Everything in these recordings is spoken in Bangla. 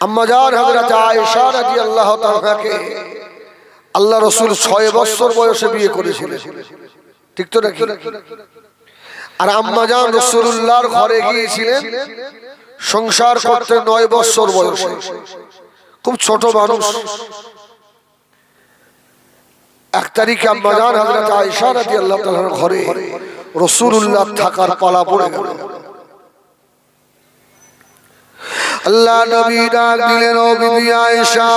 আম্মা জান হযরত আয়েশা রাদিয়াল্লাহু তাআলাকে আল্লাহ রাসূল 6 বছর বয়সে বিয়ে করেছিলেন, ঠিক তো নাকি? আর আম্মা জান রাসূলুল্লাহর ঘরে গিয়েছিলেন সংসার করতে 9 বছর বয়সে, খুব ছোট মানুষ। এক তারিখে আম্মা জান হযরত আয়েশা রাদিয়াল্লাহু তাআলার ঘরে রাসূলুল্লাহ থাকার পালা পড়ে গেল। আল্লাহ নবী ডাক দিলেন, ও বিবি আয়েশা,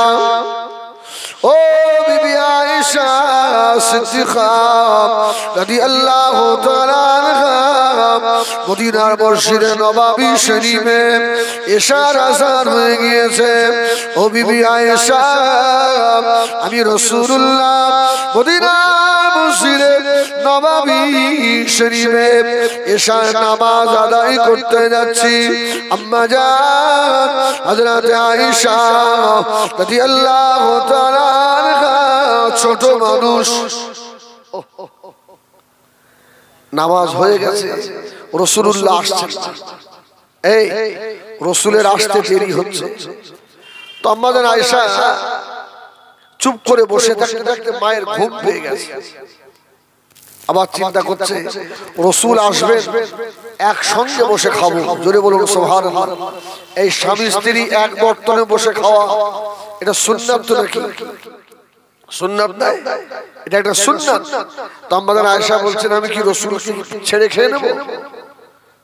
ও বিবি আয়েশা সিদ্দিকা রাদিয়াল্লাহু তাআলা আনহা। মদিনার মসজিদে নববী শরীফে এশার আযান হয়ে গিয়েছে। ও বিবি আয়েশা, আমি রাসূলুল্লাহ মদিনার মসজিদে নববী শরীফে এশার নামাজ আদায় করতে যাচ্ছি। আম্মা জান হযরত আয়েশা রাদিয়াল্লাহু তাআলা আনহা ছোট মানুষ, নামাজ হয়ে গেছে, রাসূলুল্লাহ আসছেন, এই রাসূলের আসতে দেরি হচ্ছে। তো আম্মা জান আয়েশা চুপ করে বসে থাকতে থাকতে মায়ের ঘুম পেয়ে গেছে। আবার চিন্তা করছে রাসূল আসবেন, একসঙ্গে বসে খাবো। জোরে বলুন সুবহানাল্লাহ। এই স্বামী স্ত্রী এক বর্তনে বসে খাওয়া, এটা সুন্নাত তো নাকি? সুন্নাত না, এটা একটা সুন্নাত। তো আম্মা জান আয়েশা বলছেন, আমি কি রাসূলকে ছেড়ে খেয়ে নেব?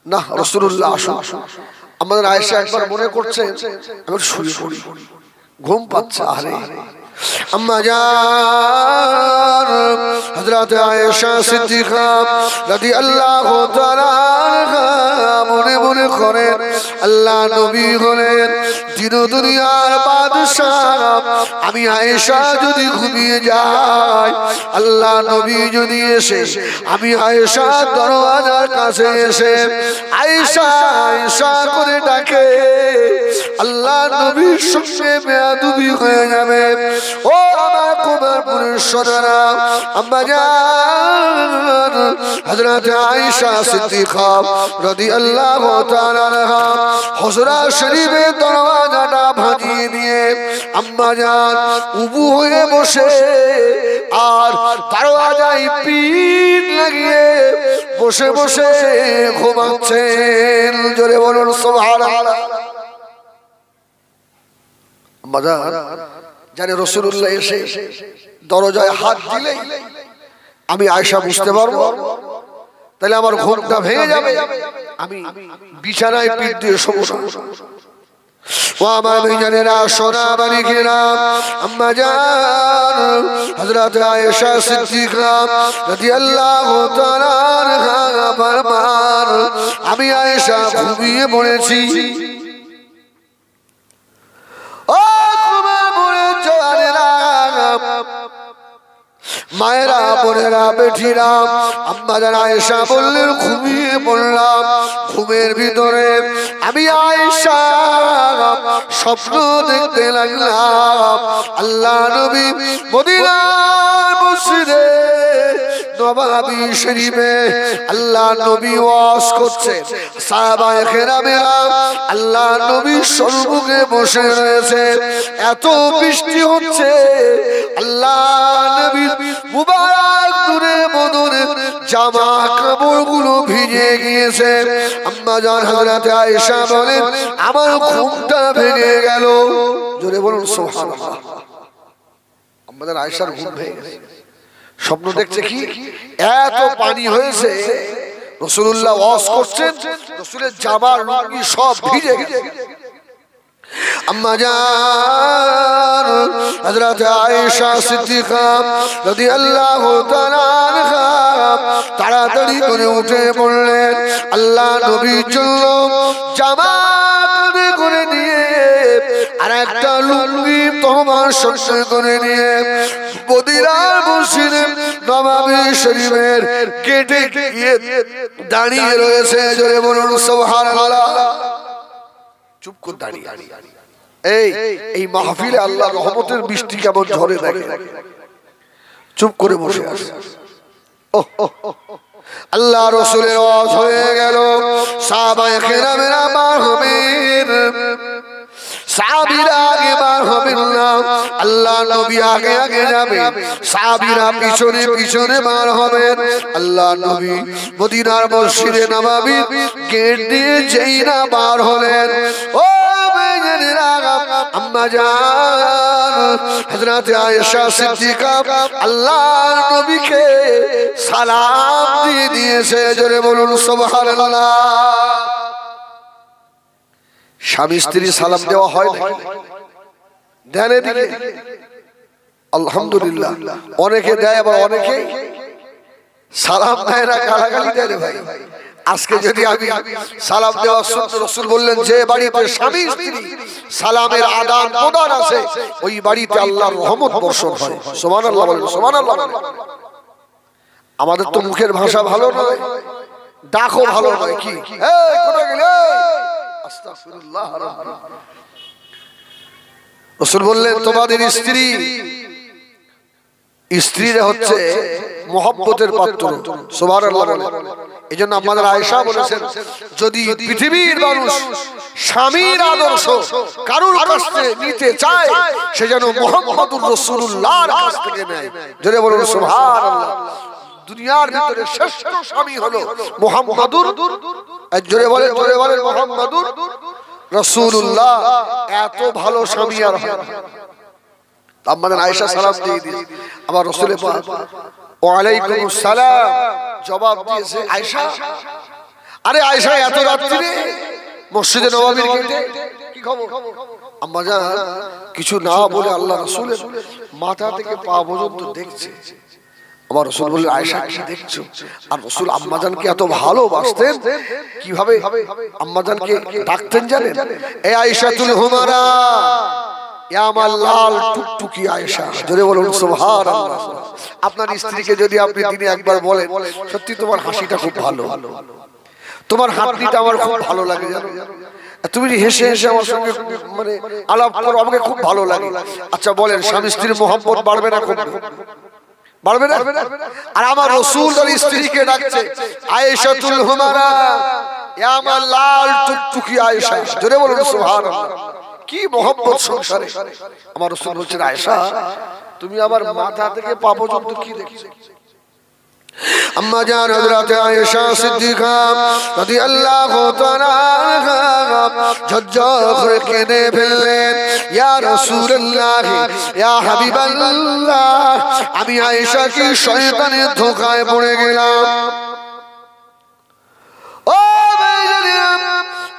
না, রাসূলুল্লাহ আসুন। আম্মা জান আয়েশা একবার মনে করছে আমি শুয়ে পড়ি, ঘুম পাচ্ছে। আরে আম্মা জান হযরত আয়েশা সিদ্দিকা রাদিয়াল্লাহু তাআলা আনহা মনে মনে করেন, আল্লাহ নবী হলেন দিন দুনিয়ার বাদশা। আমি আয়েশা যদি ঘুমিয়ে যাই, আল্লাহ নবী যদি এসে আমি আয়েশা দরওয়াজার কাছে এসে আয়েশা আয়েশা করে ডাকে, আল্লাহ নবীর সঙ্গে বেয়াদবি হয়ে যাবে। ও আমার কুমারপুরের সোনারা, আম্মা জান হযরত আয়েশা সিদ্দিকা রাদিয়াল্লাহু তাআলা আনহা হুজরা শরীফের দরওয়াজাটা ভাঙিয়ে দিয়ে আম্মা জান উবু হয়ে বসে আর দরওয়াজায় পিঠ লাগিয়ে বসে বসে ঘুমাচ্ছেন। জোরে বলুন সুবহানাল্লাহ। আম্মা জান জানে রাসূলুল্লাহ এসে দরজায় হাত দিলে আমি আয়েশা বুঝতে পারবো, তাহলে আমার ঘুমটা ভেঙে যাবে, আমি বিছানায় পিঠ দিয়ে শোবো না। ও আমার ভাইজানেরা, সোনা বালিকেরা, আম্মা জান হযরত আয়েশা সিদ্দিকা রাদিয়াল্লাহু তাআলা আনহা ফরমান, আমি আয়েশা ঘুমিয়ে পড়েছি। মায়েরা বোনেরা বেঠিরা, আম্মা জান আয়েশা বললেন ঘুমিয়ে পড়লাম। ঘুমের ভিতরে আমি আয়েশা স্বপ্ন দেখতে লাগলাম, আল্লাহ নবী মদিনার মসজিদে নববী শরীফে আল্লাহ নবী ওয়াজ করছেন। সাহাবায়ে কেরামেরা আল্লাহ নবীর সম্মুখে বসে রয়েছে। এত বৃষ্টি হচ্ছে, আল্লাহ নবীর মুবারক নূরে বদনের জামা কাপড়গুলো ভিজে গিয়েছে। আম্মা জান হযরত আয়েশা বলেন, আমার ঘুমটা ভেঙে গেল। জোরে বলুন সুবহানাল্লাহ। আম্মা জান আয়েশার ঘুম ভেঙে গেছে, স্বপ্ন দেখছে কি এত পানি হয়েছে, রাসূলুল্লাহ ওয়াজ করছেন, রাসূলের জামা লুঙ্গি সব ভিজে গেছে। আম্মা জান হযরত আয়েশা সিদ্দিকা রাদিয়াল্লাহু তাআলা আনহা তাড়াতাড়ি করে উঠে পড়লেন, আল্লাহ নবীর জন্য জামা করে নিয়ে আর একটা লুঙ্গি তোমার সঙ্গে করে নিয়ে মদিনার মসজিদে নববী শরীফের গেটে গিয়ে দাঁড়িয়ে রয়েছে। জোরে বলুন সুবহানাল্লাহ। চুপ করে দাঁড়িয়ে, এই মাহফিলে আল্লাহর রহমতের বৃষ্টি কেমন ঝরে দেখে, চুপ করে বসে আছে। আল্লাহ রাসূলের ওয়াজ হয়ে গেল, সাহাবায়ে কেরামেরা মাহফিল সাহাবীরা আগে বার হবেন না, আল্লাহ নবী আগে আগে যাবে, সাহাবীরা পিছনে পিছনে বার হবেন। আল্লাহ নবী মদিনার মসজিদে নববীর গেট দিয়ে যেই না বার হলেন, ও আম্মা জান হযরত আয়েশা সিদ্দিকা আল্লাহর নবীকে সালাম দিয়ে দিয়েছে। জোরে বলুন সুবহানাল্লাহ। স্বামী স্ত্রী সালাম দেওয়া হয় না, দেন এদিকে আলহামদুলিল্লাহ। অনেকে দেয়, আবার অনেকে সালাম দেয় না, গালাগালি দেয়। ভাই আজকে যদি আমি সালাম দেওয়া সুন্নাত, রাসূল বললেন যে বাড়িতে স্বামী স্ত্রী সালামের আদান প্রদান আছে ওই বাড়িতে আল্লাহর রহমত বর্ষণ হয়। সুবহানাল্লাহ বলেন, সুবহানাল্লাহ। আমাদের তো মুখের ভাষা ভালো নয়, ডাকও ভালো নয়। কি এই কোথায় গেলে? আস্তাগফিরুল্লাহ। রাসূল বললেন তোমাদের স্ত্রীরা হচ্ছে মহব্বতের পাত্র। সুবহানাল্লাহ। এইজন্য আমাদের আয়েশা বলেছেন যদি পৃথিবীর মানুষ স্বামীর আদর্শ কারোর কাছ থেকে নিতে চায় সে যেন মুহাম্মদুর রাসূলুল্লাহর কাছ থেকে নেয়। জোরে বলুন সুবহানাল্লাহ। দুনিয়ার ভিতরে শ্রেষ্ঠ স্বামী হলো মুহাম্মদুর, জোরে বলেন মুহাম্মদুর রাসূলুল্লাহ। এত ভালো স্বামী আর হয় না। আমাদের আয়েশা সালাম দিয়ে দিয়েছে, আবার রাসূলের পাক ওয়া আলাইকুমুস সালাম জবাব দিয়েছে আয়েশা। আরে আয়েশা এত রাত্রে মসজিদে নববীর গেটে কি খবর? আম্মা জান কিছু না বলে আল্লাহ রাসূলের মাথা থেকে পা পর্যন্ত দেখছে। আমার রাসূল বললেন আয়েশা কি দেখছো? আর রাসূল আম্মাজানকে এত ভালোবাসতেন, কিভাবে আম্মাজানকে ডাকতেন জানেন? এ আয়েশাতুল হুমারা, এ আমার লাল টুকটুকি আয়েশা। জোরে বলুন সুবহানাল্লাহ। আপনার স্ত্রীকে যদি আপনি দিনে একবার বলেন সত্যি তোমার হাসিটা খুব ভালো, তোমার হাতটা আমার খুব ভালো লাগে, জানো তুমি হেসে হেসে আমার সঙ্গে মানে আলাপ করো, আমাকে খুব ভালো লাগে। আচ্ছা বলেন স্বামী স্ত্রীর মহব্বত বাড়বে না? খুব বাড়বে না? আর আমার রাসূল তার স্ত্রীকে ডাকছে আয়েশাতুল হুমারা, এ আমার লাল টুকটুকি আয়েশা। জোরে বলুন সুবহানাল্লাহ। কি মহব্বত সংসারে। আমার রাসূল বলছেন আয়েশা তুমি আমার মাথা থেকে পা পর্যন্ত কি দেখছো? আম্মা জান হযরত আয়েশা সিদ্দিকা রাদিয়াল্লাহু তাআলা ঝরঝর করে কেঁদে ফেললেন, ইয়া রাসূলুল্লাহ, ইয়া হাবিবাল্লাহ, আমি আয়েশা কি শয়তানের ধোঁকায় পড়ে গেলাম? ও ভাইজান,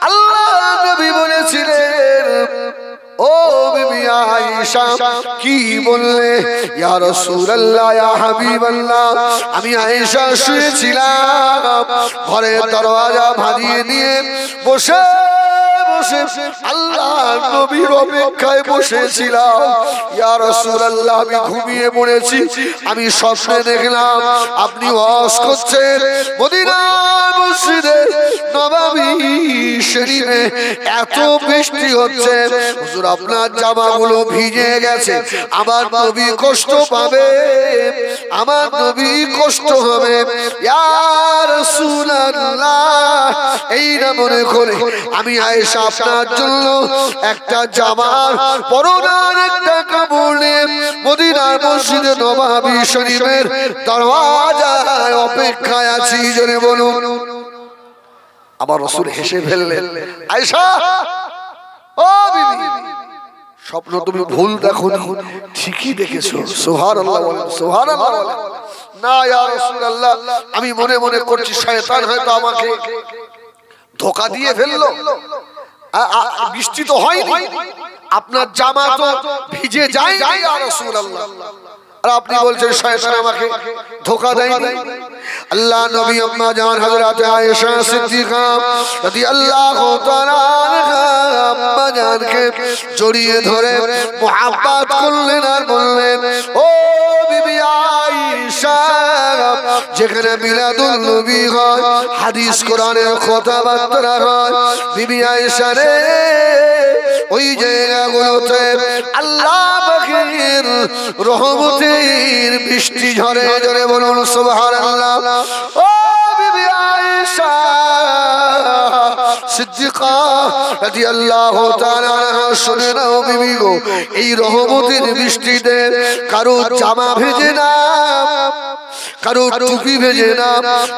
আল্লাহ নবী বলেছিলেন ও বিবি আয়েশা কি বললে? ইয়া রাসূলুল্লাহ, ইয়া হাবিবাল্লাহ, আমি আয়েশা শুয়েছিলাম, ঘরের দরওয়াজা ভাঙিয়ে নিয়ে বসে বসে আল্লাহ নবীর অপেক্ষায় বসেছিলাম। ইয়া রাসূলুল্লাহ, আমি ঘুমিয়ে পড়েছি, আমি স্বপ্নে দেখলাম আপনি ওয়াজ করছেন মদিনার মসজিদে নববী শরীফে, এত বৃষ্টি হচ্ছে হুজুর আপনার জামাগুলো ভিজে গেছে, আমার নবী কষ্ট পাবে, আমার নবী কষ্ট হবে। ইয়া রাসূলুল্লাহ, এই না মনে করে আমি আয়েশা আপনার জন্য একটা জামার পরনার একটা কাপড় নিয়ে মদিনার মসজিদে নববী শরীফের দরওয়াজায় অপেক্ষায় আছি। জোরে বলুন। আমার রাসূল হেসে ফেললেন, আয়েশা ও বিবি, স্বপ্ন তুমি ভুল দেখোনি, ঠিকই দেখেছো। সুবহানাল্লাহ বলেন, সুবহানাল্লাহ বলেন। না ইয়া রাসূলুল্লাহ, আমি মনে মনে করছি শয়তান হয়তো আমাকে ধোঁকা দিয়ে ফেললো, বৃষ্টি তো হয়নি, আপনার জামা তো ভিজে যায় ইয়া রাসূলুল্লাহ, আর আপনি বলছেন শয়তান আমাকে ধোঁকা দেয়নি। আল্লাহ নবী আম্মা জান হযরত আয়েশা সিদ্দিকা রাদিয়াল্লাহু তাআলা আম্মা জানকে জড়িয়ে ধরে মুহাব্বত করলেন আর বললেন, ও বিবি আয়েশা, যেখানে মিলাদুল নবী হয়, হাদিস কোরআনের কথাবার্তা হয়, বিবি আয়েশা রে ওই জায়গাগুলোতে আল্লাহ পাকের রহমতের বৃষ্টি ঝরে। জোরে বলুন সুবহানাল্লাহ। ও বিবি আয়েশা সিদ্দিকা রাদিয়াল্লাহু তাআলা আনহা শুনে নাও বিবি গো, এই রহমতের বৃষ্টিতে কারো জামা ভেজে না, কারো টুপি ভেজে না,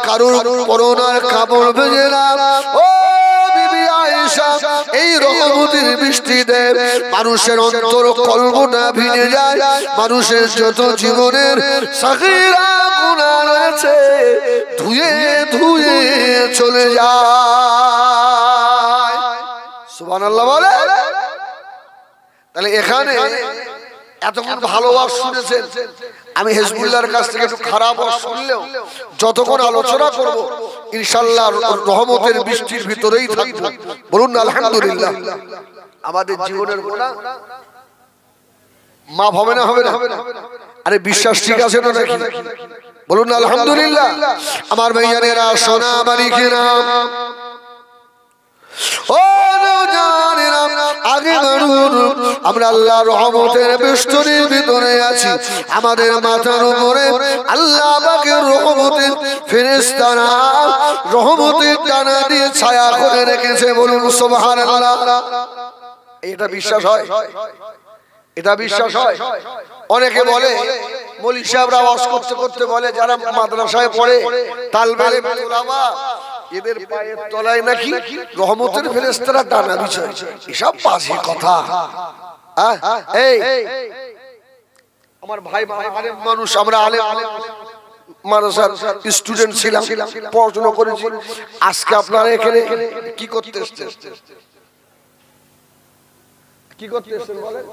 কারো পরনার কাপড় ভেজে না। ও বিবি আয়েশা, এই রহমতের বৃষ্টিতে মানুষের অন্তর কল্পনা ভিজে যায়, মানুষের যত জীবনের সাগীরা গুনাহ রয়েছে ধুয়ে ধুয়ে চলে যায়। সুবহানাল্লাহ বলে। তাহলে এখানে এতক্ষণ ভালো ওয়াজ শুনেছেন, আমি হিজবুল্লাহর কাছ থেকে একটু খারাপ ওয়াজ শুনলেও যতক্ষণ আলোচনা করব ইনশাআল্লাহ রহমতের বৃষ্টির ভিতরেই থাকব। বলুন না আলহামদুলিল্লাহ। আমাদের জীবনের গুনাহ মাফ হবে না, হবে না? আরে বিশ্বাস ঠিক আছে না নাকি? বলুন না আলহামদুলিল্লাহ। আমার ভাইজানেরা, সোনা মানিকেরা, ও নওজওয়ানেরা, আগে বাড়ুন। আমরা আল্লাহর রহমতের বেষ্টনীর ভিতরে আছি। আমাদের মাথার উপরে আল্লাহ পাকের রহমতের ফেরেশতারা রহমতের ডানা দিয়ে ছায়া করে রেখেছে। বলুন সুবহানাল্লাহ। এটা বিশ্বাস হয়? এটা বিশ্বাস হয়? অনেকে বলে, মৌলভী সাহেবরা ওয়াজ করতে করতে বলে, যারা মাদ্রাসায় পড়ে তালবে তোলাবা, এদের পায়ের তলায় নাকি রহমতের ফেরেশতারা ডানা বিছায়। এসব বাজে কথা। এই আমার ভাই আলেম মানুষ, আমরা আলেম মাদ্রাসার স্টুডেন্ট ছিলাম, পড়াশোনা করেছি। আজকে আপনারা এখানে কি করতে এসেছেন? কি করতে এসেছেন বলেন?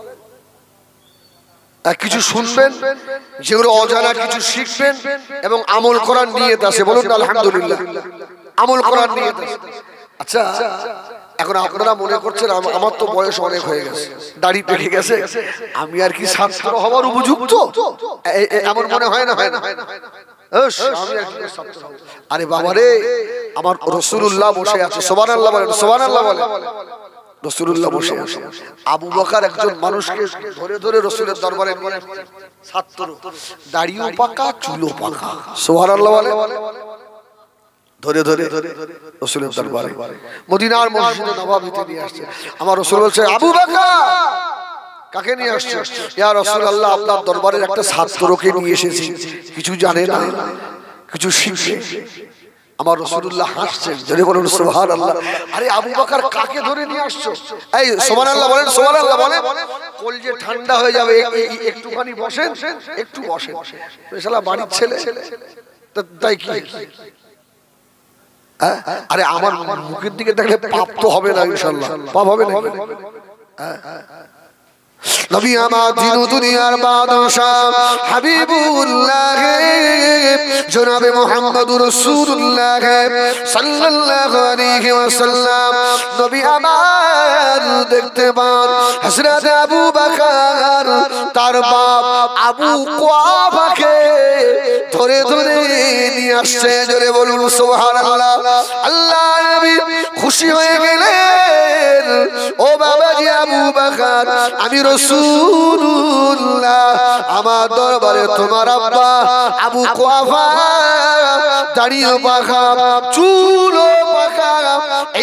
কিছু শুনবেন, যেগুলো অজানা কিছু শিখবেন এবং আমল করার নিয়ত আছে। বলুন আলহামদুলিল্লাহ। আমল করার নিয়ত আছে। আচ্ছা, এখন আপনারা মনে করছেন আমার তো বয়স অনেক হয়ে গেছে, দাড়ি পেকে গেছে, আমি আর কি ছাত্র হওয়ার উপযুক্ত? এমন মনে হয় না? হয় না? আরে বাবা রে, আমার রাসূলুল্লাহ বসে আছে। সুবহানাল্লাহ বলেন, সুবহানাল্লাহ বলেন। রাসূলুল্লাহ বসে আছে। আবু বকর একজন মানুষকে ধরে ধরে রাসূলের দরবারে নিয়ে ছাত্র, দাড়িও পাকা, চুলও পাকা। সুবহানাল্লাহ বলেন। ধরে ধরে রাসূলের দরবারে মদিনার মসজিদে নববীতে নিয়ে আসছে। আমার রাসূল বলছে, আবু বকর, কাকে নিয়ে আসছে? ইয়া রাসূলুল্লাহ, আপনার দরবারের একটা ছাত্রকে নিয়ে এসেছি, কিছু জানে না, কিছু শিখবে। আমার রাসূলুল্লাহ হাসছেন, জোরে বলুন সুবহানাল্লাহ। আরে আবু বকর, কাকে ধরে নিয়ে আসছো? এই সুবহানাল্লাহ বলেন, সুবহানাল্লাহ বলেন। কলজে ঠান্ডা হয়ে যাবে, একটুখানি বসেন, একটু বসেন। শালা বাড়ির ছেলে, তাই কি? আরে আমার মুখের দিকে দেখলে পাপ তো হবে না ইনশাআল্লাহ? পাপ হবে না? নবী আমার দিন দুনিয়ার বাদশাহ হাবিবুল্লাহ জনাবে মুহাম্মদুর রাসূলুল্লাহ সাল্লাল্লাহু আলাইহি ওয়াসাল্লাম, নবী আমার দেখতে পান হযরত আবু বকর তার বাপ আবু কুয়াফাকে ধরে ধরে নিয়ে আসছে। জোরে বলুন সুবহানাল্লাহ। আল্লাহ নবী খুশি হয়ে গেলেন, ও বাবাজি আবু বকর, আমি রাসূলুল্লাহ, আমার দরবারে তোমার আব্বা আবু কুয়াফা দাড়িও পাকা, চুলও পাকা,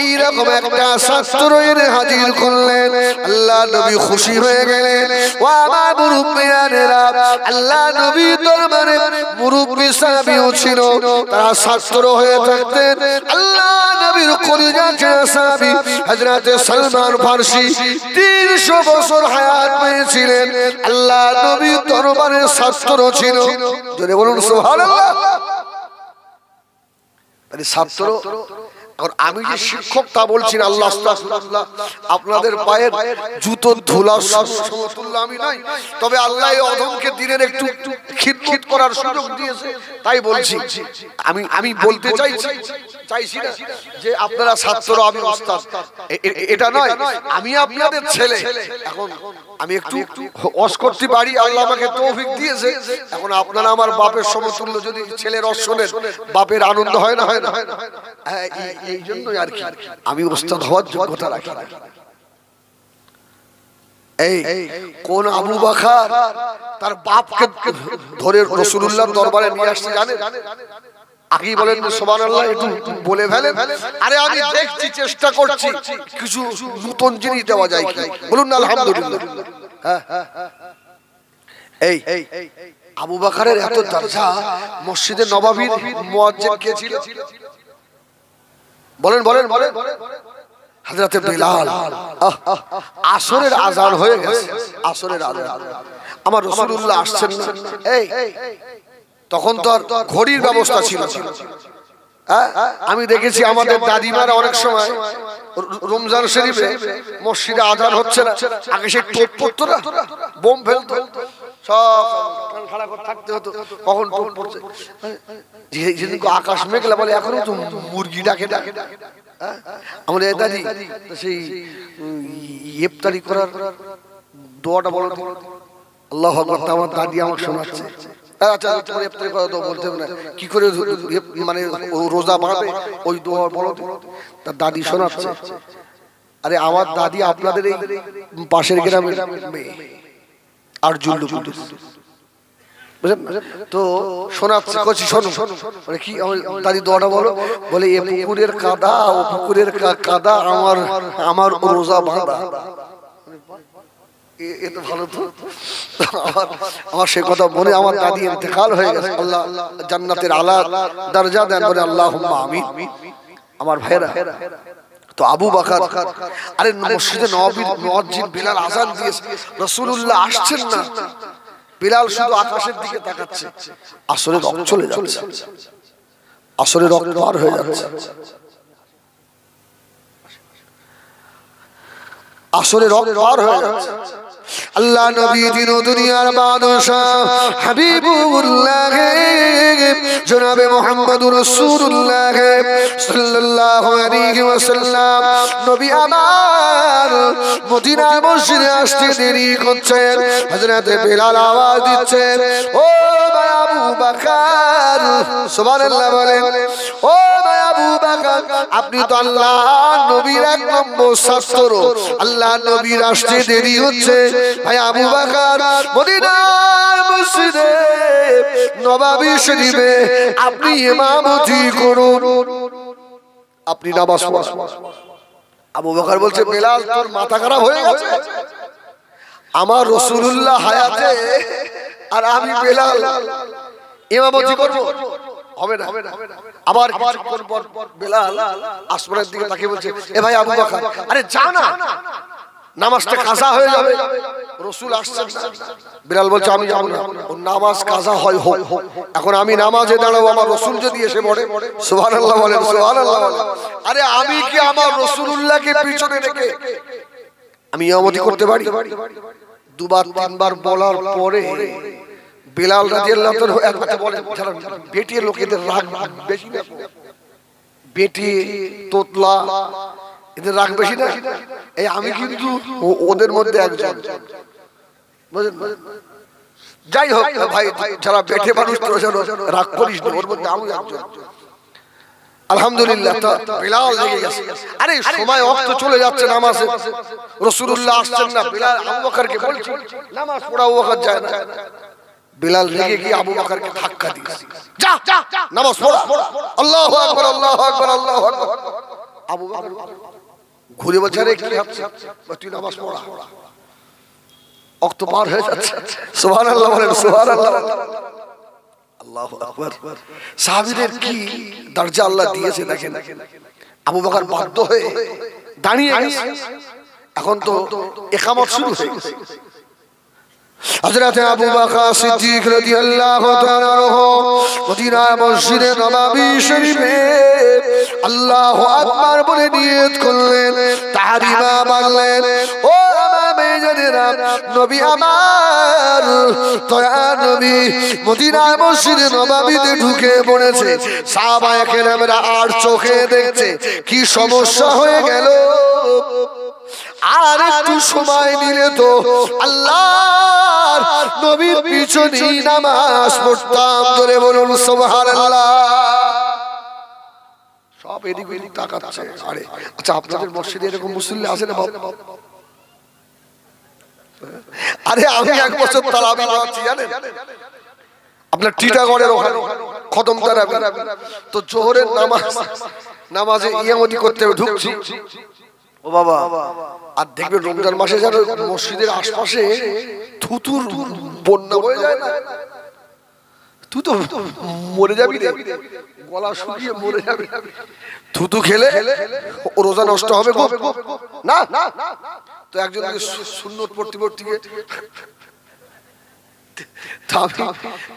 এইরকম একটা ছাত্র এনে হাজির করলেন। আল্লাহ নবী খুশি হয়ে গেলেন। ও আমার মুরব্বিয়ানেরা, আল্লাহ নবী দরবারে মুরব্বি সাহাবীও ছিল, তারা ছাত্র হয়ে থাকতেন। আল্লাহ নবীর কলিজার সাহাবী হযরত সালমান ফারসি 300 বছর হায়াত পেয়েছিলেন। আল্লাহ নবী দরবারে ছাত্র ছিল। জোরে বলুন সুবহানাল্লাহ। মানে ছাত্র। আর আমি যে শিক্ষক তা বলছি না, আল্লাহ আস্তাগফিরুল্লাহ, আপনাদের পায়ের জুতোর ধুলা সমতুল্য আমি নাই, তবে আল্লাহ এই অধমকে দিনের একটু খিদমত করার সুযোগ দিয়েছে, তাই বলছি। আমি বলতে চাইছি না যে আপনারা ছাত্র আমি ওস্তাদ, এটা নয়। আমি আপনাদের ছেলে, এখন আমি একটু ওয়াজ করতে পারি, আল্লাহ আমাকে তৌফিক দিয়েছে। এখন আপনারা আমার বাপের সমতুল্য, যদি ছেলের ওয়াজ শোনেন বাপের আনন্দ হয় না? হয় না? হ্যাঁ, এই জন্যই আর কি আমি ওস্তাদ হওয়ার যোগ্যতা রাখি। এই কোন আবু বকর তার বাপকে ধরে রাসূলুল্লাহর দরবারে নিয়ে আসছে জানেন? আগেই বলেন সুবহানাল্লাহ, একটু বলে ফেলেন। আরে আমি দেখছি, চেষ্টা করছি কিছু নতুন জিনিস দেওয়া যায় কি, বলুন না আলহামদুলিল্লাহ। হ্যাঁ, এই আবু বকরের এত দরজা, মসজিদে নববীর মুয়াজ্জিন কে ছিল? বলেন বলেন বলেন। হযরত বিলাল। আসরের আযান হয়ে গেছে, আসরের আযান, আমার রাসূলুল্লাহ আসছেন না। এই তখন তো আর ঘড়ির ব্যবস্থা ছিল না। আমি দেখেছি আমাদের দাদিমারা অনেক সময় রমজান শরীফে মসজিদে আযান হচ্ছে না, আগে সে টোপ পড়তো না, বোম ফেলতো, সব খাড়া করে থাকতে হতো কখন টোপ পড়ছে। যেদিন আকাশ মেঘলা বলে এখনো তো মুরগি ডাকে ডাকে। আমাদের দাদি সেই ইফতারি করার দোয়াটা বলো তো, আল্লাহু আকবার। আমার দাদি আমাকে শোনাচ্ছে। আচ্ছা তোমার ইফতারি করা দোয়া বলতে হবে না, কি করে মানে রোজা বাঁধে ওই দোয়া বলো তো। তার দাদি শোনাচ্ছে। আরে আমার দাদি আপনাদের এই পাশের গ্রামের মেয়ে আর জুল্লু তো শোনাচ্ছে, কইছি শোনো। বলে কি দাদি দোয়াটা বলো? বলে এ পুকুরের কাদা, ও পুকুরের কাদা, আমার রোজা বাঁধা। এতো ভালো তো। আমার সে কথা মনে, আমার দাদি ইন্তেকাল হয়ে গেছে, আল্লাহ জান্নাতের আলা দরজা দেন, বলে আল্লাহুম্মা আমিন। আমার ভাইরা তো আবু বকর, আরে মসজিদে নববীর মুয়াজ্জিন বিলাল আযান দিয়েছে, রাসূলুল্লাহ আসছেন না। বিলাল শুধু আকাশের দিকে তাকাচ্ছে, আসরের রক্ত চলে যাচ্ছে, আসরের রক্ত পার হয়ে যাচ্ছে, আসরের রক্ত পার হয়ে যাচ্ছে। আল্লাহ নবী দিন দুনিয়ার বাদশাহ হাবিবুল্লাহ জনাবে মুহাম্মদুর রাসূলুল্লাহ সাল্লাল্লাহু আলাইহি ওয়াসাল্লাম নবী আমার মদিনা মসজিদে আসতে দেরি করছেন। হযরত বিলাল আওয়াজ দিচ্ছেন, ও ভাই আবু বকর, সুবহানাল্লাহ বলেন, ও ভাই আবু বকর, আপনি তো আল্লাহর নবীর এক নম্বর ছাত্র, আল্লাহ নবীর আসতে দেরি হচ্ছে। ভাই আবু বকর, মদিনার মসজিদে নববী শরীফে আপনি ইমামতি করুন, আপনি নামাজ পড়ুন। আবু বকর বলছে, বিলাল তোর মাথা খারাপ হয়ে গেছে? আমার রাসূলুল্লাহ হায়াতে আর আমি বিলাল ইমামতি করব? হবে না। আবার কিছুক্ষণ পর বিলাল আসমানের দিকে তাকিয়ে বলছে, এ ভাই আবু বকর, আরে যা না, নামাজটা কাজা হয়ে যাবে, রাসূল আসছেন। বিলাল বলছে, আমি যাব না, ও নামাজ কাজা হয় হোক, এখন আমি নামাজে দাঁড়াবো, আমার রাসূল যদি এসে পড়ে। সুবহানাল্লাহ বলেন, সুবহানাল্লাহ বলেন। আরে আমি কি আমার রাসূলুল্লাহকে পিছনে রেখে আমি ইমামতি করতে পারি? দুবার তিনবার বলার পরে বিলাল রাদিয়াল্লাহু তাআলা এক কথা বলেন, যারা বেটি লোকেদের রাগ বেশি না, বেটি তোতলা এদের রাগ বেশি না, এই আমি কিন্তু ওদের মধ্যে একজন। যাই হোক ভাই, যারা বেটে মানুষ রাগ করিস না, ওর মধ্যে আমি একজন। আলহামদুলিল্লাহ, বিলাল লেগে গেছে। আরে সময় অক্ত চলে যাচ্ছে নামাজে, রাসূলুল্লাহ আসছেন না। বিলাল আবু বকরকে বলছে নামাজ পড়া, আবু বকর যায় না। বিলাল রেগে গিয়ে আবু বকরকে ধাক্কা দিয়েছে, যা নামাজ পড়া। আল্লাহু আকবার, আল্লাহু আকবার, আল্লাহু আকবার। আবু বকর ঘুরে বলছে, আরে কি হচ্ছে? তুই নামাজ পড়া, অক্ত পার হয়ে যাচ্ছে। সুবহানাল্লাহ বলেন, সুবহানাল্লাহ, আল্লাহু আকবার। সাহাবীদের কি দরজা আল্লাহ দিয়েছে দেখেন। আবু বকর বাধ্য হয়ে দাঁড়িয়ে গেছে, এখন তো ইকামত শুরু হয়ে গেছে। হযরত আবু বকর সিদ্দিক রাদিয়াল্লাহু তাআলা মদিনা মসজিদে নববী শরীফে আল্লাহু আকবার বলে নিয়ত করলেন, তাহরিমা বললেন, ও আমার মেয়েরা, নবী আমার দয়া নবী মদিনা মসজিদে নববীতে ঢুকে পড়েছে। সাহাবায়ে কেরামরা আর চোখে দেখছে, কি সমস্যা হয়ে গেল, আর একটু সময় নিলে তো আল্লাহর নবীর পিছনে নামাজ পড়তাম। ধরে বলুন সুবহানাল্লাহ। সব এদিক ওদিক তাকাচ্ছে। আরে আচ্ছা, আপনাদের মসজিদে এরকম মুসল্লি আছে না বাবা? আরে আমি এক বছর তারাবি পড়াচ্ছি জানেন, আপনার টিটাগড়ের ওখানে খতম তারাবি। তো জোহরের নামাজে ইয়ামতি করতে ঢুকছি, ও বাবা, আর দেখবেন রমজান মাসে যেন মসজিদের আশপাশে থুতুর বন্যা বয়ে যায় না, তুই তো মরে যাবি রে, গলা শুকিয়ে মরে যাবি, থুতু খেলে ও রোজা নষ্ট হবে না। তো একজন সুন্নত পড়তে পড়তে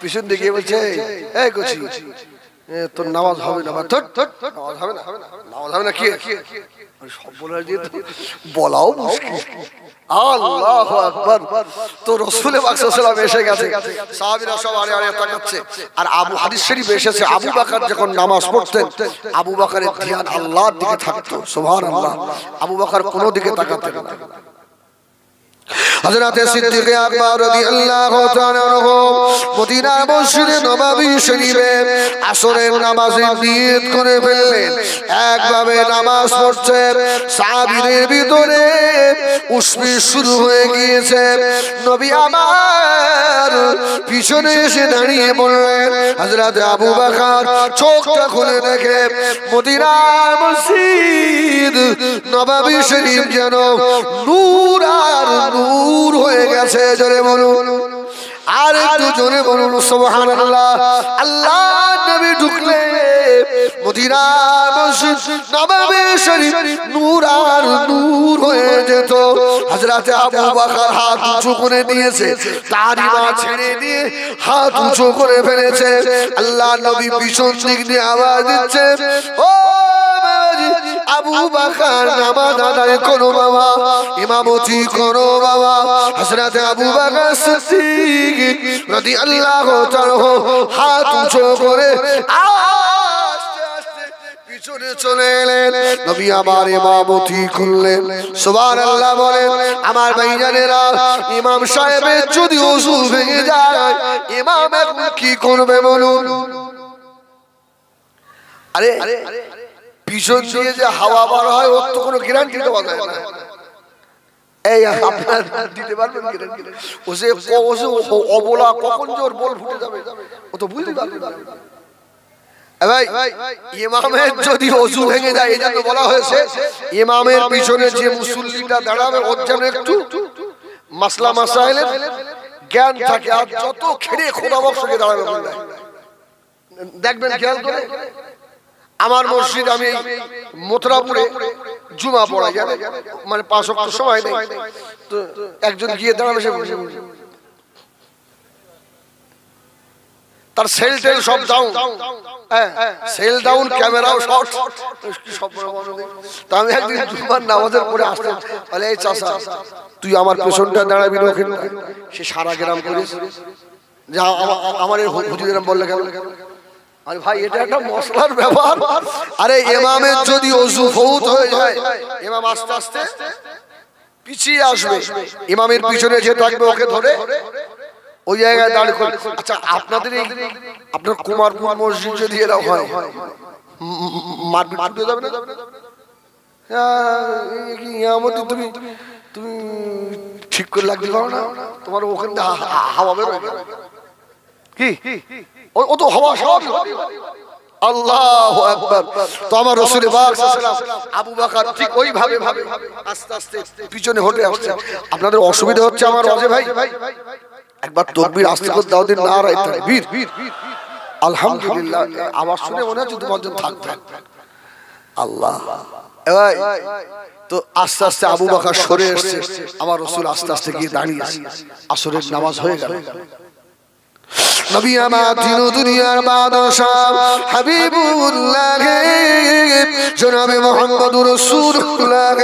পিছন দিকে বলছে, এই কচি তোর নামাজ হবে না, নামাজ হবে না, নামাজ হবে না, কি সব বলা দিয়ে বলাও মুশকিল। আল্লাহু আকবার। তো রাসূল পাক সাল্লাল্লাহু আলাইহি ওয়াসাল্লাম এসে গেছে, সাহাবীরা সব আড়ে আড়ে তাকাচ্ছে। আর আবু হাদিস শরীফে এসেছে আবু বকর যখন নামাজ পড়তেন, আবু বকরের ধ্যান আল্লাহর দিকে থাকতো, সুবহানাল্লাহ। আবু বকর কোনো দিকে তাকাতেন না। হযরত সিদ্দিক আকবর রাদিয়াল্লাহু তাআলা আনহু মদিনা মসজিদে নববী শরীফে আসরের নামাজে নিয়ত করে ফেললেন, একভাবে নামাজ পড়ছেন, সাহাবীদের ভিতরে উসমি শুরু হয়ে গিয়েছে। নবী আমার পিছনে এসে দাঁড়িয়ে বললেন, হযরত আবু বকর চোখটা খুলে দেখে মদিনার মসজিদ নববী শরীফ যেন নূর আর নূর হয়ে গেছে। জোরে বলুন, আর একটু জোরে বলুন সুবহানাল্লাহ। আল্লাহ নবী ঢুকলে মদিনার মসজিদ নববী শরীফ নূর আর নূর হয়ে যেত। হযরত আবু বকর হাত উঁচু করে দিয়েছে, তারিমা ছেড়ে দিয়ে হাত উঁচু করে ফেলেছে। আল্লাহ নবী পিছন দিক দিয়ে আওয়াজ দিচ্ছে, ও আবু বকর নামাজ আদায় করো বাবা, ইমামতি করো বাবা। হযরত আবু বকর সিদ্দিক রাদিয়াল্লাহু তাআলা হাত উঁচু করে আস্তে আস্তে পিছনে চলে এলেন। নবী আমার ইমামতি করলেন। সুবহানাল্লাহ বলেন। আমার ভাইজানেরা, ইমাম সাহেবের যদি ওযু ভেঙে যায়, ইমাম এখন কি করবে বলুন? আরে পিছন দিয়ে যে হাওয়া বার হয় ওর তো কোনো গ্যারান্টি দেওয়া যায় না। এই আপনার দিতে পারবেন গ্যারান্টি? ও অবলা কখন যে ওর বল ফুটে যাবে ও তো বুঝতে পারবে না। ভাই, ইমামের যদি ওযু ভেঙে যায়, এজন্য বলা হয়েছে ইমামের পিছনে যে মুসল্লিটা দাঁড়াবে ওর যেন একটু মাসলা মাসাইলের জ্ঞান থাকে, আর যত খেড়ে খোদা বক্সকে দাঁড়াবে বললেন দেখবেন খেয়াল করে। আমার মসজিদ, আমি মথুরাপুরে জুমা পড়াই, জানেন, মানে 5 ওয়াক্ত সময় নেই। তো একজন গিয়ে দাঁড়াবে, তার সেল টেল সব ডাউন, সেল ডাউন, ক্যামেরাও শর্ট, তা আমি একদিন জুমার নামাজের পরে আসতে বলে, এই চাচা তুই আমার পেছনটা দাঁড়াবি না ওখানে? সে সারা গ্রাম করিস, যা আমার হুজুর বললে কেন? আরে ভাই, এটা একটা মশলার ব্যাপার। আরে ইমামের যদি ওযু ফৌত হয়ে যায়, ইমাম আস্তে আস্তে পিছিয়ে আসবে, ইমামের পিছনে যে থাকবে ওকে ধরে ওই জায়গায় দাঁড় করে। আচ্ছা, আপনাদের এই আপনার কুমারপুর মসজিদ যদি এরা হয়, মারপিট করতে যাবে না? তুমি তুমি ঠিক করে লাগতে পারো না, তোমার ওখানে হাওয়া বেরোয় কি? ও তো হাওয়া সব। আল্লাহু আকবার। তো আমার রাসূল পাক সাল্লাল্লাহু আলাইহি ওয়াসাল্লাম আবু বকর ঠিক ওইভাবে আস্তে আস্তে পিছনে হটে আসছে। আপনাদের অসুবিধা হচ্ছে আমার ওয়াজে ভাই, একবার তাকবীর আস্তে করে দাও দিন, নারায়ে তাকবীর। আলহামদুলিল্লাহ, আওয়াজ শুনে মনে হচ্ছে দুজন থাকবে। আল্লাহ, ভাই তো আস্তে আস্তে আবু বকর সরে এসেছে, আমার রাসূল আস্তে আস্তে গিয়ে দাঁড়িয়েছে। আসরের নামাজ হয়ে গেল। নবী আমার দিন দুনিয়ার বাদশাহ হাবিবুল্লাহ জনাবে মুহাম্মদুর রাসূলুল্লাহ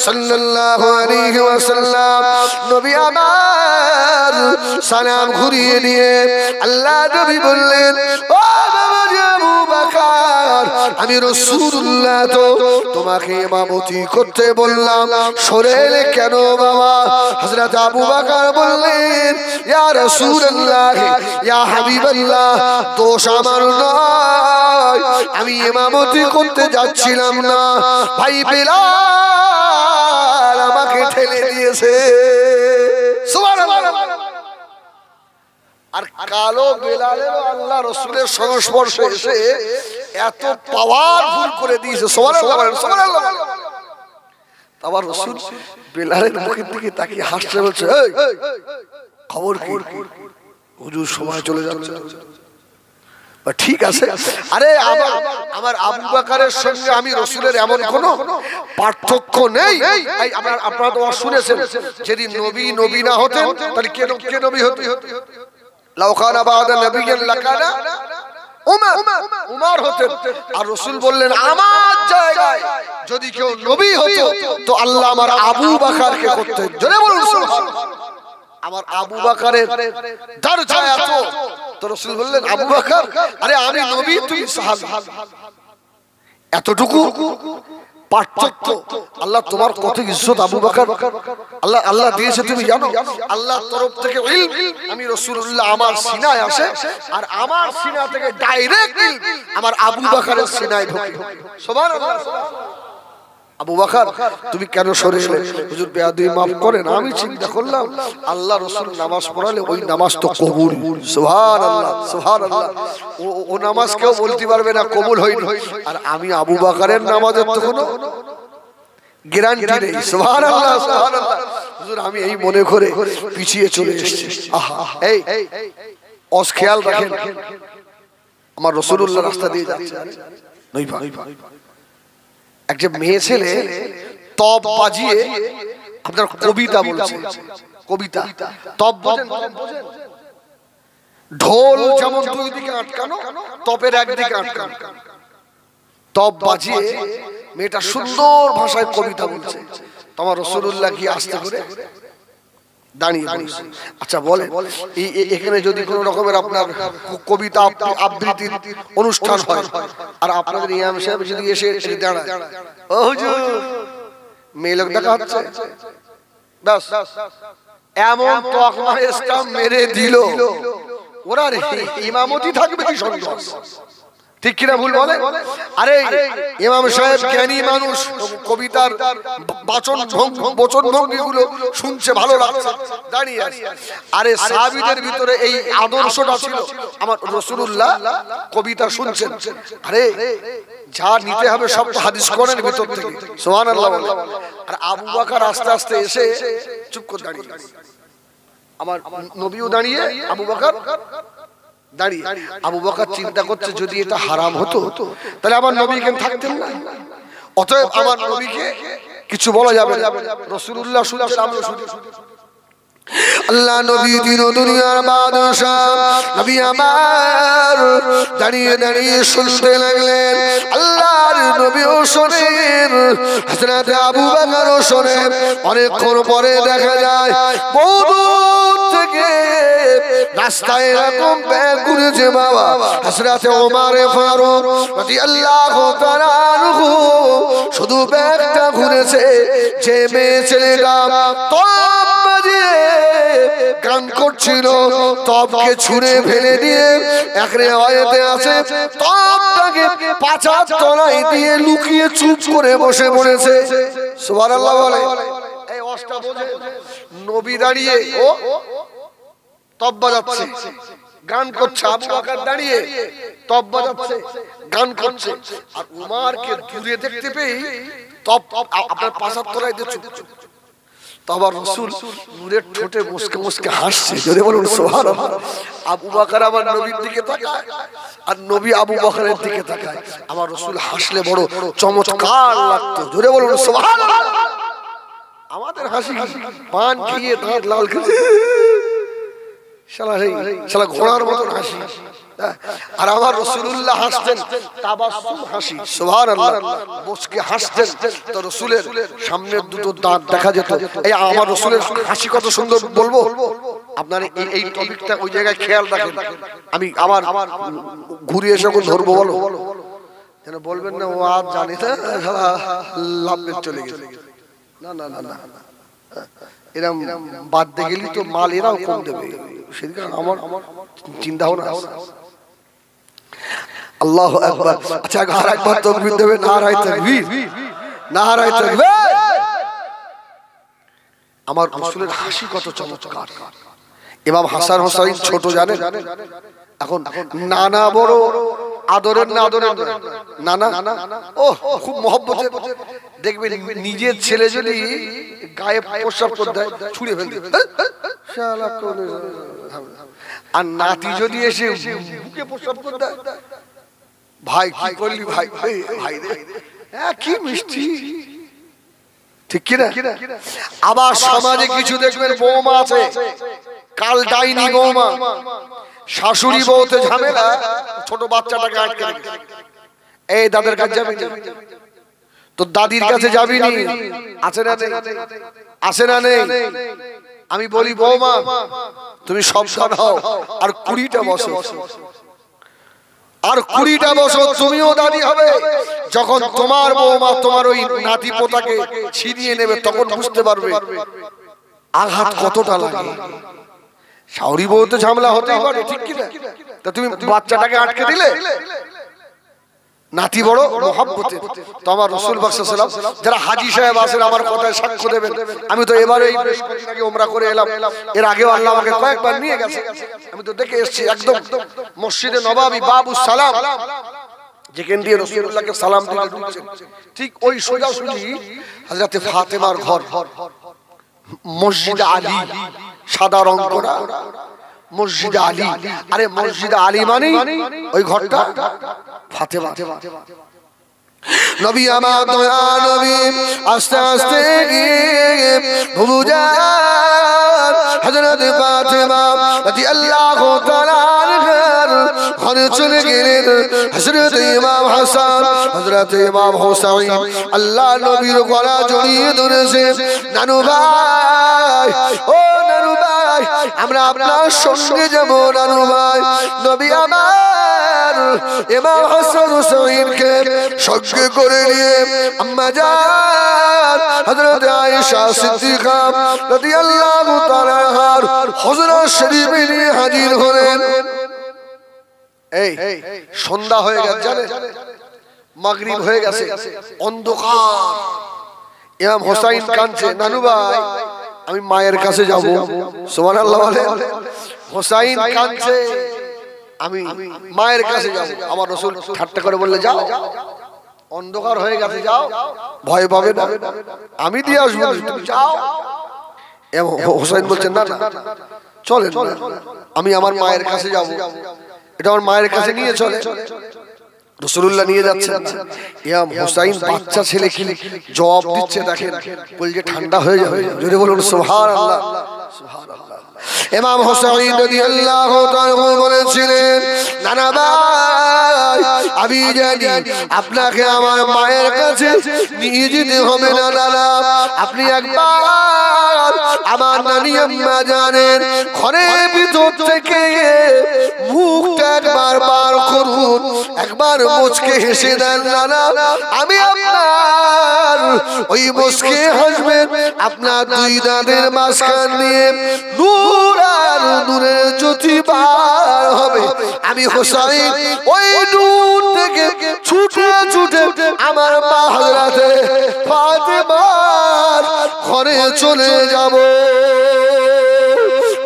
সাল্লাল্লাহু আলাইহি ওয়াসাল্লাম, নবী আমার সালাম ঘুরিয়ে দিয়ে আল্লাহ নবী বললেন, ও আবু বকর, আমি রাসূলুল্লাহ তো তোমাকে ইমামতি করতে বললাম, সরে এলে কেন বাবা? হযরত আবু বকর বললেন, ইয়া রাসূলুল্লাহ, ইয়া হাবিবাল্লাহ, দোষ আমার নয়, আমি ইমামতি করতে যাচ্ছিলাম না, ভাই বিলাল আমাকে ঠেলে দিয়েছে। সুবহানাল্লাহ। আর কালো বেলালেরও আল্লাহ রাসূলের সংস্পর্শে এসে এত পাওয়ারফুল করে দিয়েছে। সুবহানাল্লাহ, সুবহানাল্লাহ। আবার রাসূল বেলালের মুখের দিকে তাকিয়ে হাসতে বলছে, এই খবর কি? হুজুর সময় চলে যাচ্ছে। ঠিক আছে, আরে আমার আবু বকরের সঙ্গে আমি রাসূলের এমন কোন পার্থক্য নেই। আপনারা তো শুনেছেন, যদি নবী না হতেন তাহলে কে নবী হতেন? লাউ কানা বাদা নবিয়্যান লাকানা উমর হতেন। আর রাসূল বললেন, আমার জায়গায় যদি কেউ নবী হতো তো আল্লাহ আমার আবু বকরকে করতেন। জোরে বলুন সুবহানাল্লাহ। আমার আবু বকরের দরজা এত, তো রাসূল বললেন, আবু বকর, আরে আমি নবী, তুই সাহাবী। এতটুকু পার্থক্য। আল্লাহ তোমার কত ইজ্জত আবু বকর আল্লাহ দিয়েছে তুমি জানো? আল্লাহর তরফ থেকে ইলম, আমি রাসূলুল্লাহ আমার সিনায় আসে, আর আমার সিনা থেকে ডাইরেক্ট ইলম আমার আবু বকরের সিনায় ঢোকে। সুবহানাল্লাহ। আবু বকর, তুমি কেন সরে এলে? হুজুর বেয়াদবি মাফ করেন, আমি চিন্তা করলাম আল্লাহ রাসূল নামাজ পড়ালে ওই নামাজ তো কবুল। সুবহানাল্লাহ, সুবহানাল্লাহ। ও নামাজ কেউ বলতে পারবে না কবুল হয়নি, আর আমি আবু বকরের নামাজের তো কোনো গ্যারান্টি নেই। সুবহানাল্লাহ, সুবহানাল্লাহ। হুজুর আমি এই মনে করে পিছিয়ে চলে এসেছি। আহা, এই খেয়াল রাখেন, আমার রাসূলুল্লাহ রাস্তা দিয়ে যাচ্ছে, নই ভাই, একজন মেয়ে ছেলে তব বাজিয়ে আপনার কবিতা বলছে। কবিতা তব বোঝেন? ঢোল যেমন দুই দিকে আটকানো, তপের একদিকে আটকানো। তব বাজিয়ে মেয়েটা সুন্দর ভাষায় কবিতা বলছে। তোমার রাসূলুল্লাহ কি আস্তে করে দাঁড়িয়ে বলছে। আচ্ছা বলে, এখানে যদি কোন রকমের আপনার কবিতা আবৃত্তির অনুষ্ঠান হয়, আর আপনাদের ইমাম সাহেব যদি এসে দাঁড়ায়, ও হুজুর মেয়ে লোক দেখা হচ্ছে, ব্যাস এমন তকমা স্টাম্প মেরে দিল, ওরা ইমামতি থাকবে কি সঙ্গে? ঠিক কিনা ভুল বলে? আরে ইমাম সাহেব জ্ঞানী মানুষ, কবিতার বচন ভঙ্গিগুলো শুনছে, ভালো লাগছে, দাঁড়িয়ে আছে। আরে সাহাবীদের ভিতরে এই আদর্শটা ছিল, আমার রাসূলুল্লাহ কবিতা শুনছেন, আরে যা নিতে হবে সব হাদিস কোরআনের ভিতর থেকে। সুবহানাল্লাহ। আর আবু বকর আস্তে আস্তে এসে চুপ করে দাঁড়িয়ে, আমার নবীও দাঁড়িয়ে, আবু বকর দাঁড়িয়ে। আবু বকর চিন্তা করছে, যদি এটা হারাম হতো তাহলে আমার নবী কেন থাকতেন না? অতএব আমার নবীকে কিছু বলা যাবে না। রাসূলুল্লাহ শুনছেন, আমিও শুনি। আল্লাহ নবী দিন দুনিয়ার বাদশা, নবী আমার দাঁড়িয়ে দাঁড়িয়ে শুনতে লাগলেন। আল্লাহর নবীও শোনেন, হযরত আবু বকরও শোনেন। অনেকক্ষণ পরে দেখা যায় বহু থেকে রাস্তায় এরকম ব্যাগ ঘুরেছে বাবা। হযরত ওমর ফারুক রাদিয়াল্লাহু তাআলা আনহু শুধু ব্যাগটা ঘুরেছে, যে মেয়ে ছেলেটা তব বাজিয়ে গান করছিল, তবকে ছুঁড়ে ফেলে দিয়ে, এক রিওয়ায়াতে আছে তবটাকে পাছার তলায় দিয়ে লুকিয়ে চুপ করে বসে পড়েছে। সুবহানাল্লাহ বলে। এই অষ্টা বোঝে, নবী দাঁড়িয়ে ও তব বাজাচ্ছে, গান করছে, আবু বকর দাঁড়িয়ে তব বাজাচ্ছে, গান করছে, আর উমারকে দূরে দেখতে পেয়ে তব আপনার পাছার তলায় দিয়ে চুপ। তখন রাসূল নূরের ঠোঁটে মুস্কে মুস্কে হাসছে। জোরে বলুন সুবহানাল্লাহ। আবু বকর আমার নবীর দিকে তাকায়, আর নবী আবু বকরের দিকে তাকায়। আমার রাসূল হাসলে বড় চমৎকার লাগতো। জোরে বলুন সুবহানাল্লাহ। আমাদের হাসি পান খেয়ে দাঁত লাল করে শালা ঘোড়ার মতন হাসি, আর আমার রাসূলুল্লাহ হাসতেন তাবাসসুম হাসি। সুবহানাল্লাহ। মুস্কে হাসতেন, তো রাসূলের সামনের দুটো দাঁত দেখা যেত। এই আমার রাসূলের হাসি কত সুন্দর বলবো আপনারা, এই টপিকটা ওই জায়গায় খেয়াল রাখেন। আমি আমার ঘুরে এসে ধরবো, বলো যেন বলবেন না ও আর জানে না, শালা লাভে চলে গেছে। না না না না, এরকম বাদ দিয়ে গেলি তো মাল এরাও কম দেবে, সেদিকে আমার চিন্তা ভাবনা। আল্লাহু আকবার। আচ্ছা আর একবার তাকবীর দেবে, নারায়ে তাকবীর, নারায়ে তাকবীর। আমার রাসূলের হাসি কত চমৎকার, ইমাম হাসান হোসাইন ছোট জানেন, এখন নানা বড় আদরের না আদরের নানা, ও খুব মহব্বতে দেখবেন নিজের ছেলে যদি গায়ে প্রস্রাব করে দেয় ছুঁড়ে ফেলবে, আর নাতি যদি এসে বুকে প্রস্রাব করে দেয়, ভাই কি করলি ভাই, ভাই রে কি মিষ্টি, ঠিক কিনা? আবার সমাজে কিছু দেখবেন বৌমা আছে, কাল ডাইনি বৌমা, শাশুড়ি বউতে ঝামেলা, ছোট বাচ্চাটাকে আটকে রেখেছে, এই দাদার কাছে যাবি না, তো দাদির কাছে যাবি নি, আছে না নেই, আছে না নেই? আমি বলি বৌমা তুমি সাবধান হও, আর 20টা বছর, আর 20টা বছর তুমিও দাদি হবে, যখন তোমার বৌমা তোমার ওই নাতি পোতাকে ছিনিয়ে নেবে তখন বুঝতে পারবে আঘাত কতটা লাগে। শাশুড়ি বউ তো ঝামেলা হতেই পারে, ঠিক কিনা? তা তুমি বাচ্চাটাকে আটকে দিলে, নাতি বড় মহব্বতে। তো আমার রাসূল সাল্লাল্লাহু আলাইহি ওয়াসাল্লাম, যারা হাজী সাহেব আছেন আমার কথায় সাক্ষ্য দেবেন, আমি তো এবারে এই বৃহস্পতিবারে ওমরা করে এলাম, এর আগেও আল্লাহ আমাকে কয়েকবার নিয়ে গেছে, আমি তো দেখে এসেছি একদম মসজিদে নববী বাবু সালাম, যেখান দিয়ে রাসূলুল্লাহকে সালাম দিতে ঢুকছেন, ঠিক ওই সোজাসুজি হযরতে ফাতেমার ঘর, মসজিদ আলী, সাদা রং করা মসজিদ আলী। আরে মসজিদ আলী মানে ওই ঘরটা ফাতেমা। নবী আমার দয়া নবী আস্তে আস্তে গিয়ে বুবুজান হযরত ফাতেমা রাদিয়াল্লাহু তাআলা আনহার ঘরে চলে গেলেন। হযরত ইমাম হাসান, হযরত ইমাম হুসাইন আল্লাহ নবীর গলা জড়িয়ে ধরেছে, নানু ভাই, ও নানু ভাই, আমরা আপনার সঙ্গে যাব নানু ভাই। নবী আমার ইমাম হাসান হুসাইনকে সঙ্গে করে নিয়ে আম্মা জান হযরত আয়েশা সিদ্দিকা রাদিয়াল্লাহু তাআলা আনহার হুজরা শরীফে নিয়ে হাজির হলেন। এই সন্ধ্যা হয়ে গেছে, জানেন, মাগরিব হয়ে গেছে, অন্ধকার। ইমাম হোসাইন কাঁদছে, নানু ভাই আমি মায়ের কাছে যাব। সুবহানাল্লাহ বলে। হোসাইন কাঁদছে, আমি মায়ের কাছে যাব। আমার রাসূল ঠাট্টা করে বললে, যাও, অন্ধকার হয়ে গেছে, যাও, ভয় পাবে না, আমি দিয়ে আসবো, তুমি যাও। হোসাইন বলছেন, না না চলেন, আমি আমার মায়ের কাছে যাব, এটা আমার মায়ের কাছে নিয়ে চলে। রাসূলুল্লাহ নিয়ে যাচ্ছেন, ইমাম হোসাইন বাচ্চা ছেলে কি জবাব দিচ্ছে দেখেন, বলছে ঠান্ডা হয়ে যাবে, জোরে বলুন সুবহানাল্লাহ, সুবহানাল্লাহ। ইমাম হোসাইন রাদিয়াল্লাহু তাআলা বলেছিলেন, নানা ভাই আমি জানি আপনাকে আমার মায়ের কাছে নিয়ে যেতে হবে না, নানা আপনি একবার আমার নানি আম্মা জানেন ঘরের ভিতর থেকে মুখটা একবার বার করুন, একবার মুচকে হেসে দেন নানা, আমি আপনার ওই মুচকে হাসবেন, আপনার দুই দাঁতের মাঝখান দিয়ে নূর আর নূরের জ্যোতি বার হবে। আমি হোসাইন ওই নূর থেকে ছুটে ছুটে আমার মা হযরতে ফাতেমার ঘরে চলে যাব।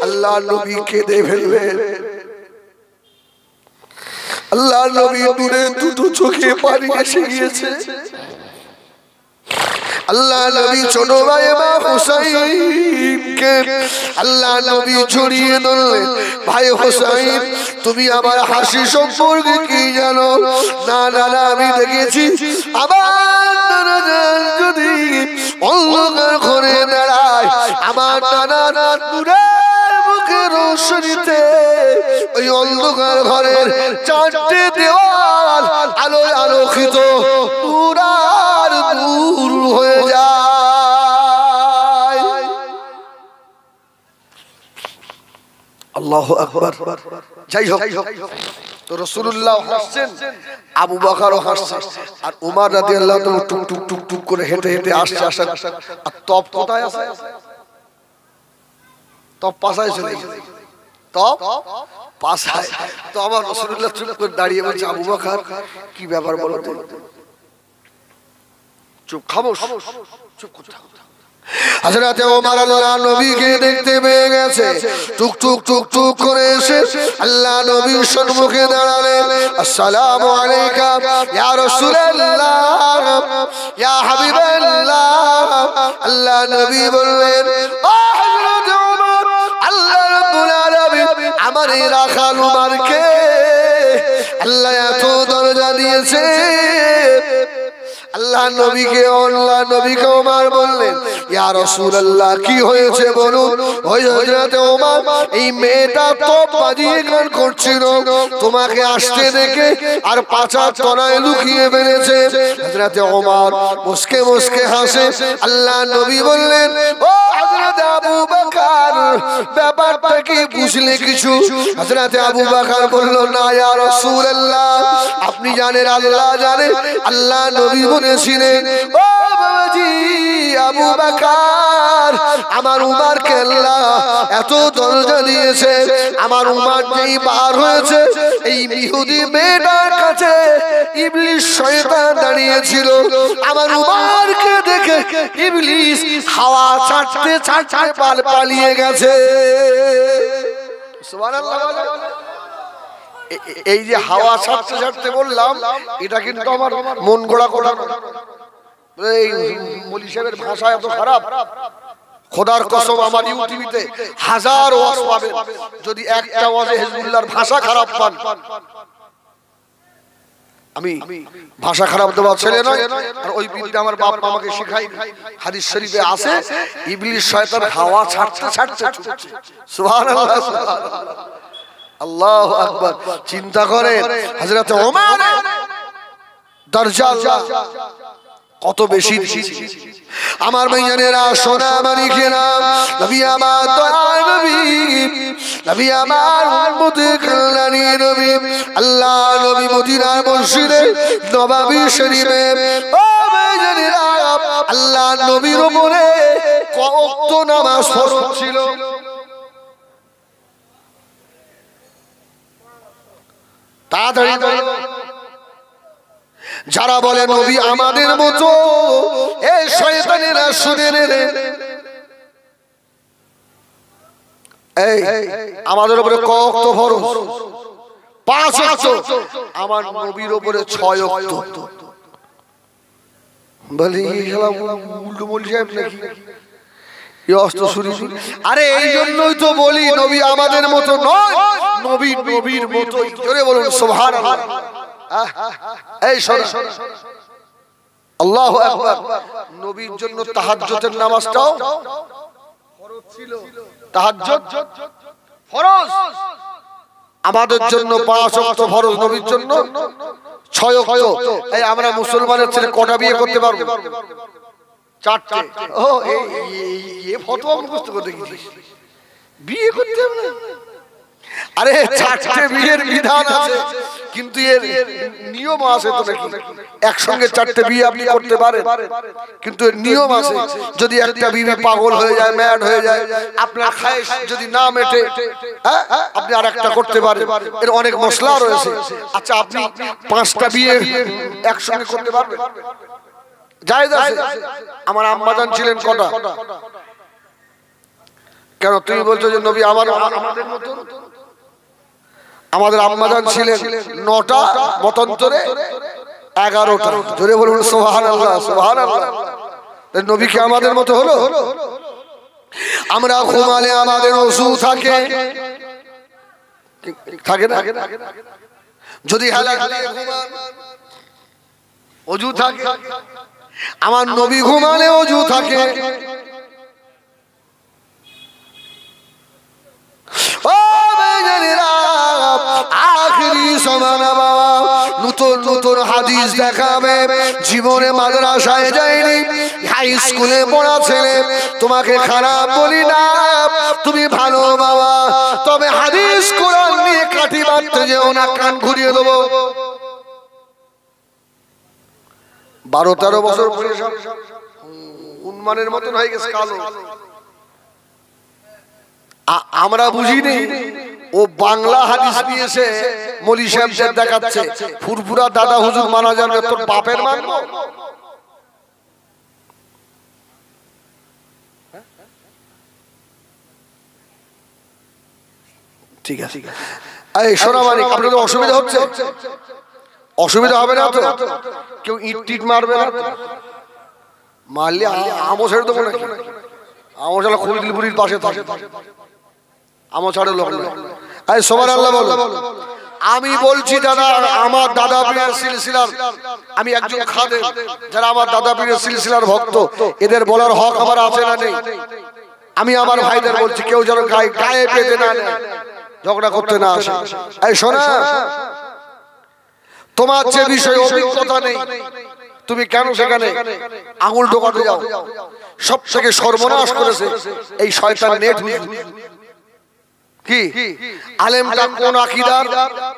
আল্লাহ নবী কেঁদে ফেলবেন, আল্লাহ নবী দূরে দুটো চোখে পানি এসে গিয়েছে। আল্লাহ নবী ছোট ভাই ইমাম হোসাইনকে আল্লাহ নবী জড়িয়ে ধরলেন, ভাই হোসাইন তুমি আমার হাসি সম্পর্কে কি জানো? না না না, আমি দেখেছি আমার নানা যদি অন্ধকার ঘরে দাঁড়ায়, আমার নানা নূরের মুখের রোশনীতে ওই অন্ধকার ঘরের চারটে দেওয়াল আলোয় আলোকিত নূর আর নূর হয়ে যায়। আল্লাহু আকবার। যাই হোক, তো রাসূলুল্লাহ হাসছেন, আবু বকরও হাসছে, আর ওমর রাদিয়াল্লাহু তাআলা টুক টুক টুক টুক করে হেঁটে হেঁটে আসছে। আর তপ কোথায় আছে? তপ পাশায় চলে গেছে, তপ পাশায়। তো আমার রাসূলুল্লাহ চুপ করে দাঁড়িয়ে বলছে, আবু বকর কি ব্যাপার বলো তো? চুপ, খামোশ, চুপ করতে। হযরত ওমর আল্লাহ নবীকে দেখতে পেয়ে গেল। গেছে টুক টুক টুক টুক করে এসে আল্লাহ নবীর সম্মুখে দাঁড়ালেন আসসালামু আলাইকা ইয়া রাসূলুল্লাহ ইয়া হাবিবাল্লাহ আল্লাহ নবী বললেন ও হযরত ওমর আল্লাহ রাব্বুল আলামিন আমার এই রাখাল ওমরকে আল্লাহ এত দরজা দিয়েছে আল্লাহ নবীকে ওমর বললেন ইয়া রাসূলুল্লাহ কি হয়েছে বলুন ওই হযরত ওমর এই মেয়েটা তো বাজিয়ে গান করছিল তোমাকে আসতে দেখে আর পাছার তলায় লুকিয়ে ফেলেছে হযরত ওমর মুস্কে মুস্কে হাসে আল্লাহ নবী বললেন ও হযরত আবু বকর ব্যাপারটা কি বুঝলে কিছু হযরত আবু বকর বলল না ইয়া রাসূলুল্লাহ আপনি জানেন আল্লাহ জানেন আল্লাহ নবী বলেছিলেন ও বাবাজি আবু বকর আমার উমরকে আল্লাহ এত দরজা দিয়েছে আমার উমর যেই বার হয়েছে এই ইহুদি মেয়েটার কাছে ইবলিস শয়তান দাঁড়িয়েছিল আমার উমরকে দেখে ইবলিস হাওয়া ছাড়তে ছাড়তে পালিয়ে গেছে সুবহানাল্লাহ এই যে হাওয়া ছাড়তে ছাড়তে বললাম এটা কিন্তু আমার মন গোড়া কোড়া এই মৌলী সাহেবের ভাষা এত খারাপ খোদার কসম আমার ইউটিউবে হাজার ওয়াজ পাবেন যদি একটা ওয়াজে হিজবুল্লাহর ভাষা খারাপ পান আমি ভাষা খারাপ দেওয়া ছেলে নয় আর ওই বিদ্যা আমার বাপ আমাকে শেখাই হাদিস শরীফে আছে ইবলিস শয়তান হাওয়া ছাড়তে ছাড়তে ছুটছে সুবহানাল্লাহ আল্লাহু আকবার চিন্তা করেন হযরত ওমর দরজা কত বেশি আমার ভাইজানেরা সোনা মানিকেরা নবী আমার দয়ার নবী নবী আমার উম্মতে কল্যাণী নবী আল্লাহ নবী মদিনার মসজিদে নববী শরীফে ও ভাইজানেরা আল্লাহ নবীর উপরে কত নামাজ ফরজ ছিল তাড়াতাড়ি যারা বলে নবী আমাদের মতো এই শয়তানেরা শুনে রে এই আমাদের উপরে কত ফরজ 5 ওয়াক্ত আমার নবীর উপরে 6 ওয়াক্ত বলি গেলাম উল্টো মৌলী সাহেব নাকি আরে এই জন্যই তো বলি নবী আমাদের মতো নয় নবী নবীর মতোই জোরে বলুন সুবহানাল্লাহ এই শোনো আল্লাহু আকবার নবীর জন্য তাহাজ্জুদের নামাজটাও ফরজ ছিল তাহাজ্জুদ ফরজ আমাদের জন্য 5 ওয়াক্ত ফরজ নবীর জন্য 6 ওয়াক্ত এই আমরা মুসলমানের ছেলে কটা বিয়ে করতে পারবো 4টে ও এই ফতোয়া মুখস্থ করে দেখি বিয়ে করতে হবে না আরে 4টে বিয়ের বিধান আছে কিন্তু এর নিয়ম আছে তো নাকি একসঙ্গে 4টে বিয়ে আপনি করতে পারেন কিন্তু এর নিয়ম আছে যদি একটা বিবি পাগল হয়ে যায় ম্যাড হয়ে যায় আপনার খায়েশ যদি না মেটে আপনি আরেকটা করতে পারেন এর অনেক মশলা রয়েছে আচ্ছা আপনি 5টা বিয়ে একসঙ্গে করতে পারবেন জায়েজ আছে আমার আম্মাজান ছিলেন কটা কেন তুমি বলছো যে নবী আমাদের মতো আমাদের আম্মাজান ছিলেন 9টা মতান্তরে 11টা জোরে বলুন সুবহানাল্লাহ সুবহানাল্লাহ নবী কি আমাদের মতো হলো আমরা ঘুমালে আমাদের ওযু থাকে থাকে না যদি হালালে ঘুমান ওযু থাকে আমার নবী ঘুমালে ওযু থাকে ও ভাইজানেরা আখেরি জামানা বাবা নতুন নতুন হাদিস দেখাবে জীবনে মাদ্রাসায় যায়নি হাই স্কুলে পড়া ছেলে তোমাকে খারাপ বলি না তুমি ভালো বাবা তবে হাদিস কোরআন নিয়ে কাঠি বাঁধতে যেও না কান ঘুরিয়ে দেবো 12-13 বছর বয়স উন্মানের মতন হয়ে গেছে কালো আমরা বুঝিনি ও বাংলা হাদিস নিয়েছে মৌলী সাহেব দেখাচ্ছে ফুরফুরা দাদা হুজুর মানা যাবে তোর বাপের মানবো ঠিক আছে। এই সোনা মানিক, আপনাদের অসুবিধা হচ্ছে? অসুবিধা হবে না তো? কেউ ইট টিট মারবে না? মারলে আমও ছেড়ে দেবো নাকি? আমও ছাড়া খলিলপুরির পাশে থাকে, আমও ছাড়ে লোক না। এই সুবহানাল্লাহ বলো। আমি বলছি দাদা, আমার দাদা পীরের সিলসিলার আমি একজন খাদেম, যারা আমার দাদা পীরের সিলসিলার ভক্ত, এদের বলার হক আমার আছে না নেই? আমি আমার ভাইদের বলছি, কেউ যেন গায়ে পেতে না নেয়, ঝগড়া করতে না আসে। এই শোনা, তোমার যে বিষয়ে অভিজ্ঞতা নেই, তুমি কেন সেখানে আঙুল ঢোকাতে যাও? সব থেকে সর্বনাশ করেছে এই শয়তান নেট। কি আলেমটা কোন আকীদার,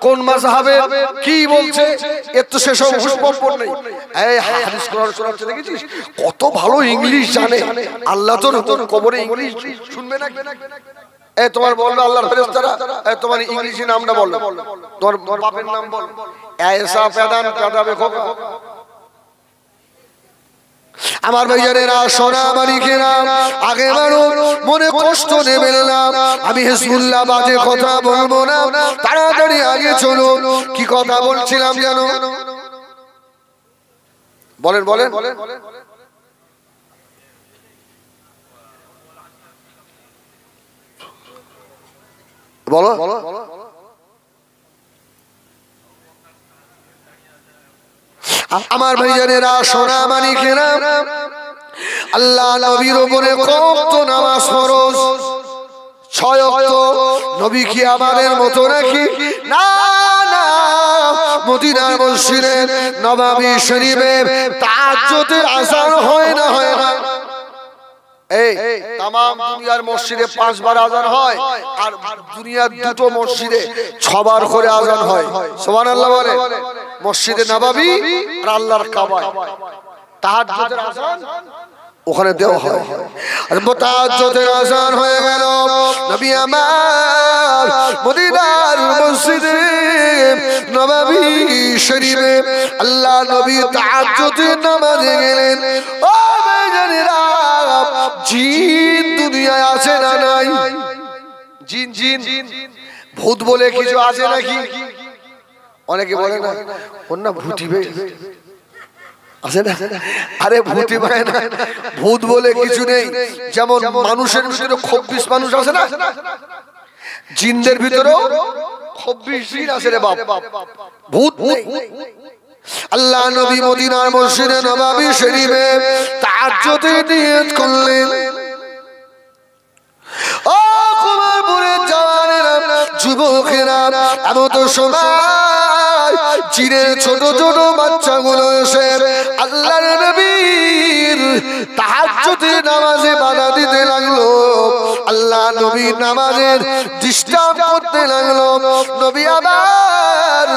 কোন মাযহাবের, কি বলছে, এর তো সেসব হুঁশপম্পর নেই। এই হাদিস কোরআন শোনাচ্ছে দেখেছিস, কত ভালো ইংলিশ জানে। আল্লাহ তোর কবরে ইংলিশ শুনবে না? এই তোমার বললো আল্লাহর ফেরেশতারা, এই তোমার ইংলিশে নামটা বলো, তোমার বাপের নাম বল। ऐसा पैदा पे खोका। আমার ভাইজানেরা, সোনা মানিকেরা, আগে বাড়ো, মনে কষ্ট নেবেন না। আমি হিজবুল্লাহ বাজে কথা বলবো না, তাড়াতাড়ি আগে চলো। কি কথা বলছিলাম জানো? বলেন বলেন। বলো। আমার ভাইজানেরা, সোনা মানিকেরা, আল্লাহ নবীর উপরে কত নামাজ ফরজ, 6 ওয়াক্ত। নবী কি আমাদের মতো নাকি? না না, মদিনার মসজিদে নববী শরীফে তাহাজ্জুদের আযান হয় না? হয় না? এই তাম দুনিয়ার মসজিদে 5 বার আযান হয়, আর দুনিয়ার দুটো মসজিদে 6 বার করে আযান হয়। সুবহানাল্লাহ বলে। মসজিদে নববী আর আল্লাহর কাবা, তাহাজ্জুদের আযান ওখানে দেওয়া হয়। আর তাহাজ্জুদের আযান হয়ে গেল, নবী আমার মদিনার মসজিদে নববী শরীফে আল্লাহ নবী তাহাজ্জুদের নামাজে গেলেন। ও ভাইজানেরা, জিন দুনিয়ায় আছে না নাই? জিন জিন ভূত বলে কিছু আছে নাকি? অনেকে বলে না, ওর না ভূতি আছে না? আরে ভূতি পায় না, ভূত বলে কিছু নেই। যেমন মানুষের ভিতরে 26 মানুষ আছে না, জিনদের ভিতরেও 26 জিন আছে রে বাপ, ভূত নেই। আল্লাহ নবী মদিনার মসজিদে নববী শরীফে তাহাজ্জুদের নিয়ত করলেন। ও কুমারপুরের জওয়ানেরা, যুবকেরা, এমন তো সময় জিনের ছোট ছোট বাচ্চাগুলো এসে আল্লাহর নবীর তাহাজ্জুদের নামাজে বাধা দিতে লাগলো। আল্লাহ নবীর নামাজের ডিস্টার্ব করতে লাগলো। নবী আবার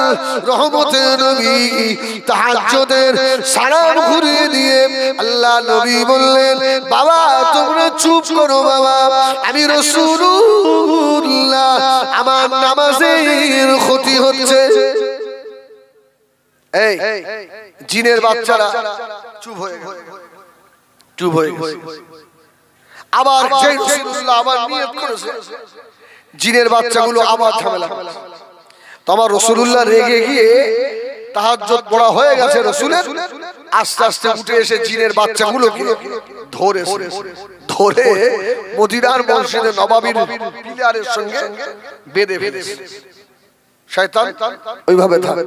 রহমতের নবী তাহাজ্জুদের সালাম ঘুরিয়ে দিয়ে আল্লাহ নবী বললেন, বাবা তোমরা চুপ করো বাবা, আমি রাসূলুল্লাহ, আমার নামাজের ক্ষতি হচ্ছে। এই জিনের বাচ্চারা চুপ হয়ে গেছে। আবার যে রাসূলুল্লাহ আবার নিয়ত করেছে, জিনের বাচ্চাগুলো আবার ঝামেলা। তো আমার রাসূলুল্লাহ রেগে গিয়ে তাহাজ্জুদ পড়া হয়ে গেছে রাসূলের, আস্তে আস্তে উঠে এসে জিনের বাচ্চাগুলোকে ধরে মদিনার মসজিদে নববীর পিলারের সঙ্গে বেঁধে ফেলেছে। শয়তান ওইভাবে থাকে।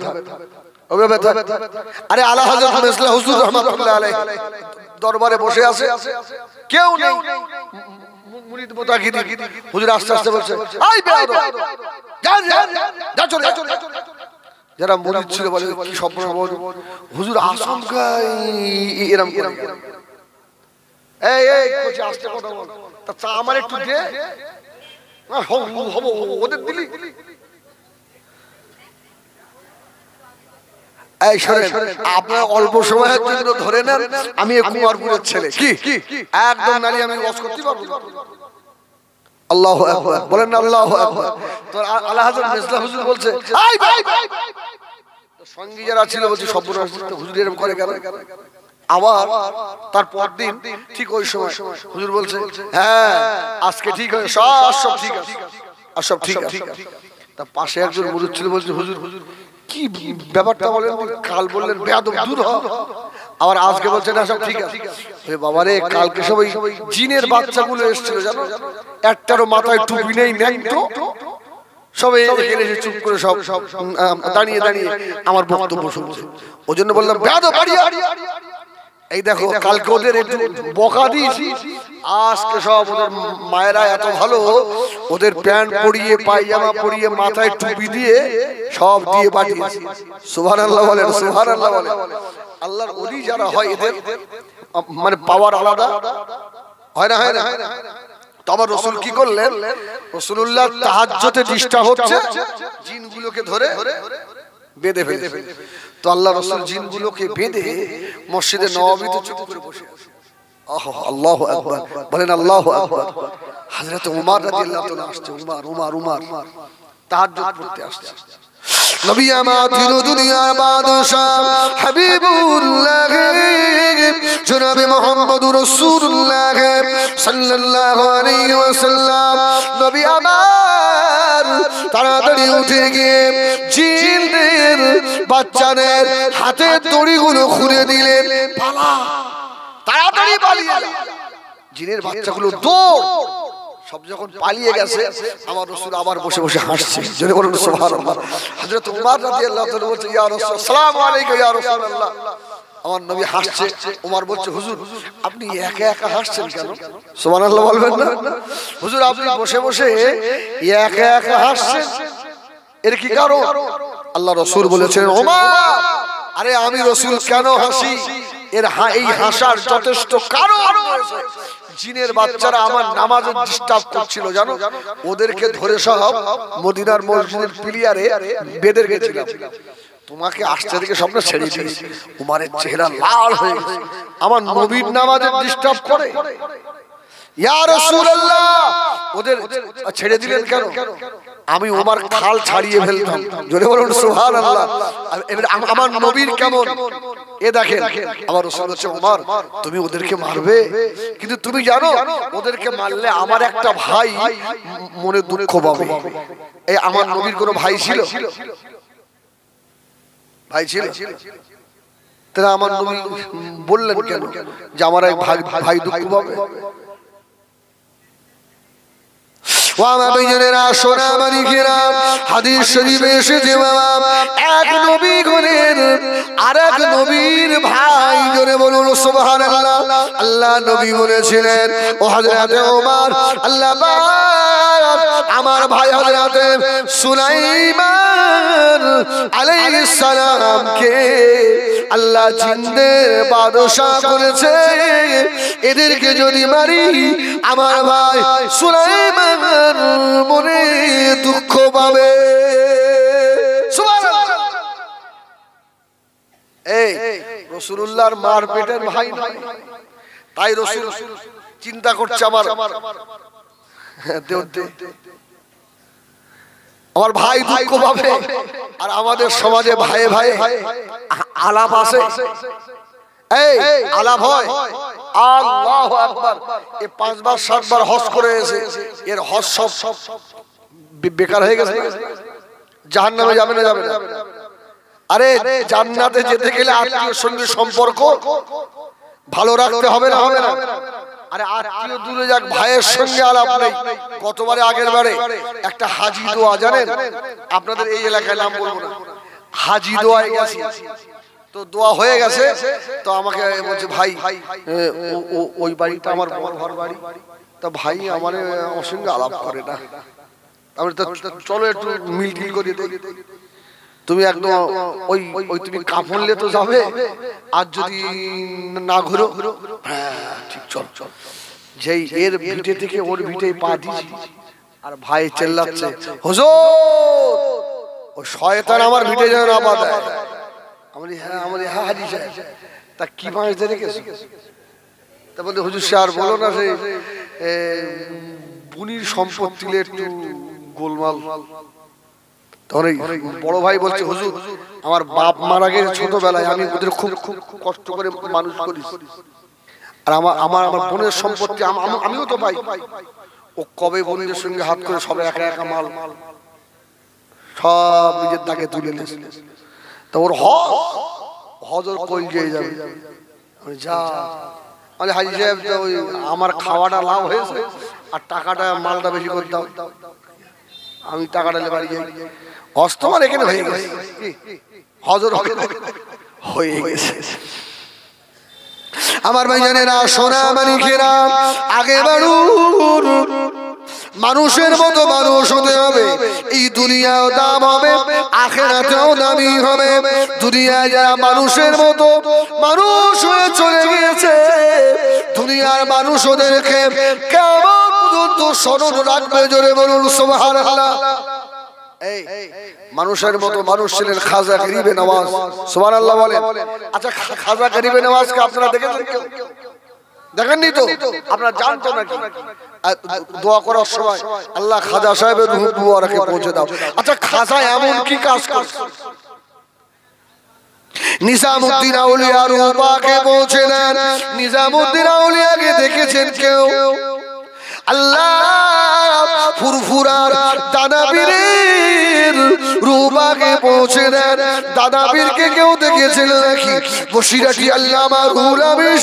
আরে আলা হযরত মেজলা হুজুর রাহমাতুল্লাহ আলাইহি দরবারে বসে আছে, কেউ নেই। মুরিদ মুতাকিদ হুজুর আস্তে আস্তে বলছে, এই বেয়াদব, যা চলে। যারা মুরিদ ছিল বলে, কি স্বপ্ন হুজুর আসমকাই এরকম করে। এই কোচি আস্তে কথা বল, তা আমার একটু দে, হবো ওদের দিলি। এই শুনেন, আপনারা অল্প সময়ের জন্য ধরে নেন আমি কুমারপুরের ছেলে, কি একদম নারী আমি ওয়াজ করতে পারবো। আল্লাহু আকবার বলেন না, আল্লাহু আকবার। তো আলা হযরত মেজলা হুজুর বলছে, এই ভাই, সঙ্গী যারা ছিল বলছে, সর্বনাশ, হুজুর এরকম করে কেন? আবার তার পরদিন ঠিক ওই সময় হুজুর বলছে, হ্যাঁ আজকে ঠিক হয়ে সব ঠিক আছে। আর সব ঠিক আছে। তা পাশে একজন মুরিদ ছিল, বলছে হুজুর কি ব্যাপারটা বলেন, কাল বললেন বেয়াদব দূর হ, আবার আজকে বলছেন না সব ঠিক আছে। বাবারে কালকে সবাই জিনের বাচ্চাগুলো এসেছিল জানো, একটারও মাথায় টুপি নেই, ন্যাংটো, সবাই এখানে এসে চুপ করে সব দাঁড়িয়ে দাঁড়িয়ে আমার বক্তব্য শুনছে। ওই জন্য বললাম বেয়াদব বাড়িয়া। এই দেখো কালকে ওদের একটু বকা দিয়েছি, আজকে সব ওদের মায়েরা এত ভালো, ওদের প্যান্ট পরিয়ে পায়জামা পরিয়ে মাথায় টুপি দিয়ে সব দিয়ে পাঠিয়েছি। সুবহানাল্লাহ বলেন, সুবহানাল্লাহ বলেন। আল্লাহর ওলি যারা হয় এদের মানে পাওয়ার আলাদা হয় না, হয় না? তো আমার রাসূল কি করলেন, রাসূলুল্লাহ তাহাজ্জুদে ডিস্টার্ব হচ্ছে, জিনগুলোকে ধরে বেঁধে ফেলে। তো আল্লাহ রাসূল জিনগুলোকে বেঁধে মসজিদে নববীতে চুপ করে বসে আছে। আল্লাহু আকবার বলেন, আল্লাহু আকবার। হযরত ওমর রাদিয়াল্লাহু তাআলা আসছে, ওমর তাহাজ্জুদ পড়তে আসছে। নবী আমার দুনিয়ার বাদশা হাবিবুল্লাহ জনাবে মুহাম্মদুর রাসূলুল্লাহ সাল্লাল্লাহু আলাইহি ওয়াসাল্লাম, নবী আমার তাড়াতাড়ি উঠে গিয়ে জিনদের বাচ্চাদের হাতের দড়িগুলো খুলে দিলেন, পালা, তাড়াতাড়ি পালিয়ে যা। জিনের বাচ্চাগুলো দৌড়, সব যখন পালিয়ে গেছে আমার রাসূল আবার বসে বসে হাসছে। জোরে বলুন সুবহানাল্লাহ। হযরত ওমর রাদিয়াল্লাহু তাআলা বলছে, ইয়া রাসূল আসসালামু আলাইকুম ইয়া রাসূলুল্লাহ। আমার নবী হাসছে, ওমর বলছে হুজুর আপনি একা একা হাসছেন কেন? সুবহানাল্লাহ বলবেন না? হুজুর আপনি বসে বসে একা একা হাসছেন, এর কি কারণ? আল্লাহ রাসূল বলেছেন, ওমর আরে আমি রাসূল কেন হাসি, এর এই হাসার যথেষ্ট কারণ আছে। জিনের বাচ্চারা আমার নামাজে ডিস্টার্ব করছিল জানো, ওদেরকে ধরে সব মদিনার মসজিদের পিলিয়ারে বেঁধে রেখেছিলাম। তোমাকে আসতে থেকে স্বপ্ন ছেড়ে দিয়েছি। উমারের চেহারা লাল হয়ে গেছে, আমার নবীর নামাজে ডিস্টার্ব করে। ইয়া রাসূলুল্লাহ ওদের ছেড়ে দিলেন কেন? আমি ওমর খাল ছাড়িয়ে ফেলতাম। জোরে বলুন সুবহানাল্লাহ। এবারে আমার নবীর কেমন এ দেখেন। আমার রাসূল বলছে, ওমর তুমি ওদেরকে মারবে, কিন্তু তুমি জানো ওদেরকে মারলে আমার একটা ভাই মনে দুঃখ পাবে। এই আমার নবীর কোনো ভাই ছিল? ভাই ছিল? তাহলে আমার নবী বললেন কেন যে আমার এক ভাই দুঃখ পাবে? হাদিস শরীফে এসেছে এক নবী গুণের আরেক নবীর ভাই, জোরে বলুন সুবহানাল্লাহ। আল্লাহ নবী বলেছিলেন, ও হযরত ওমর আল্লাহ পাক আমার ভাই হযরত সুলাইমান আলাইহিস সালামকে আল্লাহ জিনদের বাদশা করেছে, এদেরকে যদি মারি আমার ভাই সুলাইমান মনে দুঃখ পাবে। সুবহানাল্লাহ। এই রাসূলুল্লাহর মার পেটের ভাই, তাই রাসূল চিন্তা করছে আমার আমার ভাই দুঃখ পাবে। আর আমাদের সমাজে ভাইয়ে ভাই আলাপ আছে, এই আলাপ হয়। আল্লাহু আকবার। এই 5 বার 7 বার হজ করে এসে এর হজ সব বেকার হয়ে গেছে। জাহান্নামে যাবে না, যাবে না? আরে জান্নাতে যেতে গেলে আত্মীয়র সঙ্গে সম্পর্ক ভালো রাখতে হবে না, হবে না? আরে আত্মীয় দূরে যাক, ভাইয়ের সঙ্গে আলাপ নেই। গতবারে আগের বারে একটা হাজি দোয়া জানেন, আপনাদের এই এলাকায় নাম বলবো না, হাজি দোয়ায় গেছি। তো দোয়া হয়ে গেছে, তো আমাকে বলছে ভাই ওই বাড়িটা আমার ঘর বাড়ি, তা ভাই আমার সঙ্গে আলাপ করে না। আমি তো চলো একটু মিল করে দিই। তুমি একদম ওই তুমি কাফনলে তো যাবে, আর যদি না ঘুরো, হ্যাঁ ঠিক চল চল। যেই এর ভিটে থেকে ওর ভিটে পা দিছি, আর ভাই চেল্লাচ্ছে, হুজুর ও শয়তান আমার ভিটে যেন না পা দেয়। আমাদের হ্যাঁ হাজি সাহেব, তা কি মাছ ধরে গেছে? তা বলতে হুজুর স্যার বলো না, সে বুনির সম্পত্তি একটু গোলমাল। তখন বড় ভাই বলছে, হুজুর আমার বাপ মারা গেছে ছোটবেলায়, আমি ওদের খুব খুব কষ্ট করে মানুষ করি, আর আমার বোনের সম্পত্তি আমিও তো পাই। ও কবে বন্ধুদের সঙ্গে হাত করে সবে একা একা মাল সব নিজের দাগে তুলে নিয়েছে। তো ওর হজর কই গিয়ে যাবে যা মানে হাজি সাহেব ওই আমার খাওয়াটা লাভ হয়েছে আর টাকাটা মালটা বেশি করে দাও, আমি টাকাটা বাড়ি যাই। হজ তোমার এখানে হয়ে গেছে, হজর হয়ে গেছে। আমার ভাইজানেরা সোনা মানিকেরা আগে বাড়ুন, মানুষের মতো মানুষ হতে হবে। এই দুনিয়াও দাম হবে, আখিরাতেও দামি হবে। দুনিয়ায় যারা মানুষের মতো মানুষ হয়ে চলে গিয়েছে, দুনিয়ার মানুষ ওদেরকে কেমন পর্যন্ত স্মরণ রাখবে, জোরে বলুন সুবহানাল্লাহ। এই মানুষের মতো মানুষ ছিলেন খাজা গরিবে নওয়াজ, সুবহানাল্লাহ বলেন। আচ্ছা খাজা গরিবে নওয়াজকে আপনারা দেখেছেন কেউ? দেখেননি তো? আপনারা জানতো নাকি? দোয়া করার সময় আল্লাহ খাজা সাহেবের রূহ মুবারকে পৌঁছে দাও। আচ্ছা খাজা এমন কি কাজ করছে? নিজামউদ্দিন আউলিয়া রূহ পাকে পৌঁছে দেন। নিজামউদ্দিন আউলিয়াকে দেখেছেন কেউ? আল্লাহ ফুরফুরার দাদাবীরের রূহকে পৌঁছে দেন। দাদাবীরকে কেউ দেখেছেন নাকি? বসিরাটি আল্লামা রুহুল আমিন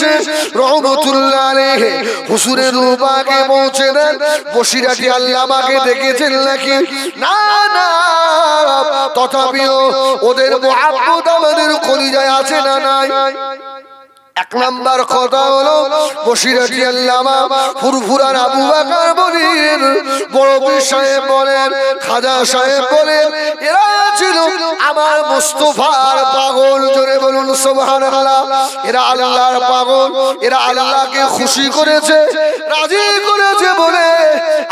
রহমাতুল্লাহ আলাইহি হুজুরের রূহকে পৌঁছে দেন। বসিরাটি আল্লামাকে দেখেছেন নাকি? না না, তথাপিও ওদের মুহাব্বত আমাদের কলিজায় আছে না নাই? এক নাম্বার কথা হলো বসিরাটি আল্লামা ফুরফুরার আবু বকর বলেন, বড় পীর সাহেব বলেন, খাজা সাহেব বলেন, এরা ছিল আমার মুস্তাফার পাগল, জোরে বলুন সুবহানাল্লাহ। এরা আল্লাহর পাগল, এরা আল্লাহকে খুশি করেছে, রাজি করেছে বলে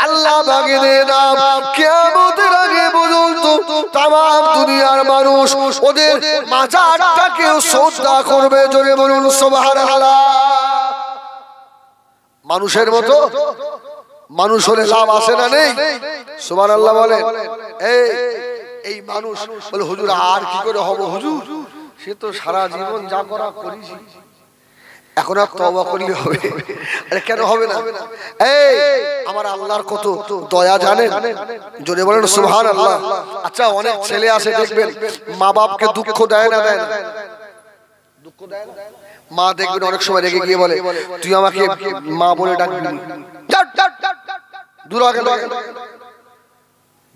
আল্লাহ বাগের নাম কিয়ামতের আগে পর্যন্ত तमाम দুনিয়ার মানুষ ওদের মাজারটাকে শ্রদ্ধা করবে, জোরে বলুন সুবহানাল্লাহ। মানুষের মতো মানুষ হলে লাভ আছে না নেই? সুবহানাল্লাহ বলেন। এই মানুষ বলে হুজুর আর কি করে হবে? হুজুর সে তো সারা জীবন যা করা করেছি, এখন আর তওবা করলে হবে? আরে কেন হবে না? এই আমার আল্লাহর কত দয়া জানেন, জোরে বলেন সুবহানাল্লাহ। আচ্ছা অনেক ছেলে আছে দেখবেন মা বাপকে দুঃখ দেয় না, দেয় না? দুঃখ দেয় না? মা দেখবেন অনেক সময় রেগে গিয়ে বলে তুই আমাকে মা বলে ডাকবি, দূর আগে।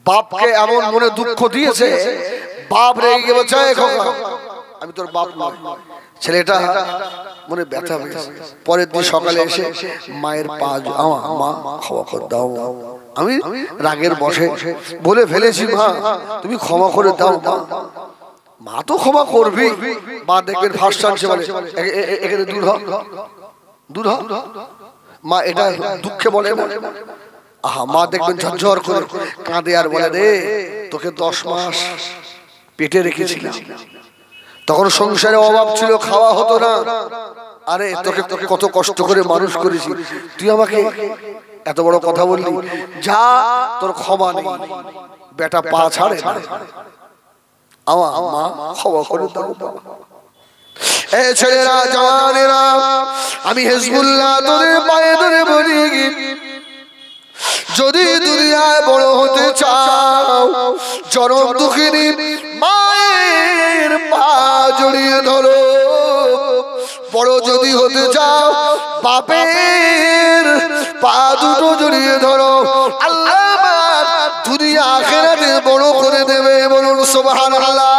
বাপকে এমন মনে দুঃখ দিয়েছে, বাপ রেগে গিয়ে বলছে আমি তোর বাপ নয়। ছেলেটা মনে ব্যথা পেয়েছে, পরের দিন সকালে এসে মায়ের পা মা ক্ষমা করে দাও, আমি রাগের বশে বলে ফেলেছি, মা তুমি ক্ষমা করে দাও। মা তো ক্ষমা করবি। মা দেখবেন ফার্স্ট চান্সে বলে এখানে দূর হ, দূর হ। মা এটা দুঃখে বলে না। আহা মা দেখবেন ঝরঝর করে কাঁদে আর বলে রে তোকে 10 মাস পেটে রেখেছিলাম, তখন সংসারে অভাব ছিল, খাওয়া হতো না। আরে তোকে কত কষ্ট করে মানুষ করেছি, তুই আমাকে এত বড় কথা বললি, যা তোর ক্ষমা নেই। বেটা পা ছাড়ে না, আমার মা ক্ষমা করে দাও। এই ছেলেরা জওয়ানেরা, আমি হিজবুল্লাহ তোদের পায়ে ধরে বলি, যদি দুনিয়ায় বড় হতে চাও চরম দুঃখিনী মায়ের পা জড়িয়ে ধরো। বড় যদি হতে চাও বাপের পা দুটো জড়িয়ে ধরো, আল্লাহ দুনিয়া আখিরাতে বড় করে দেবে, বলুন সুবহানাল্লাহ।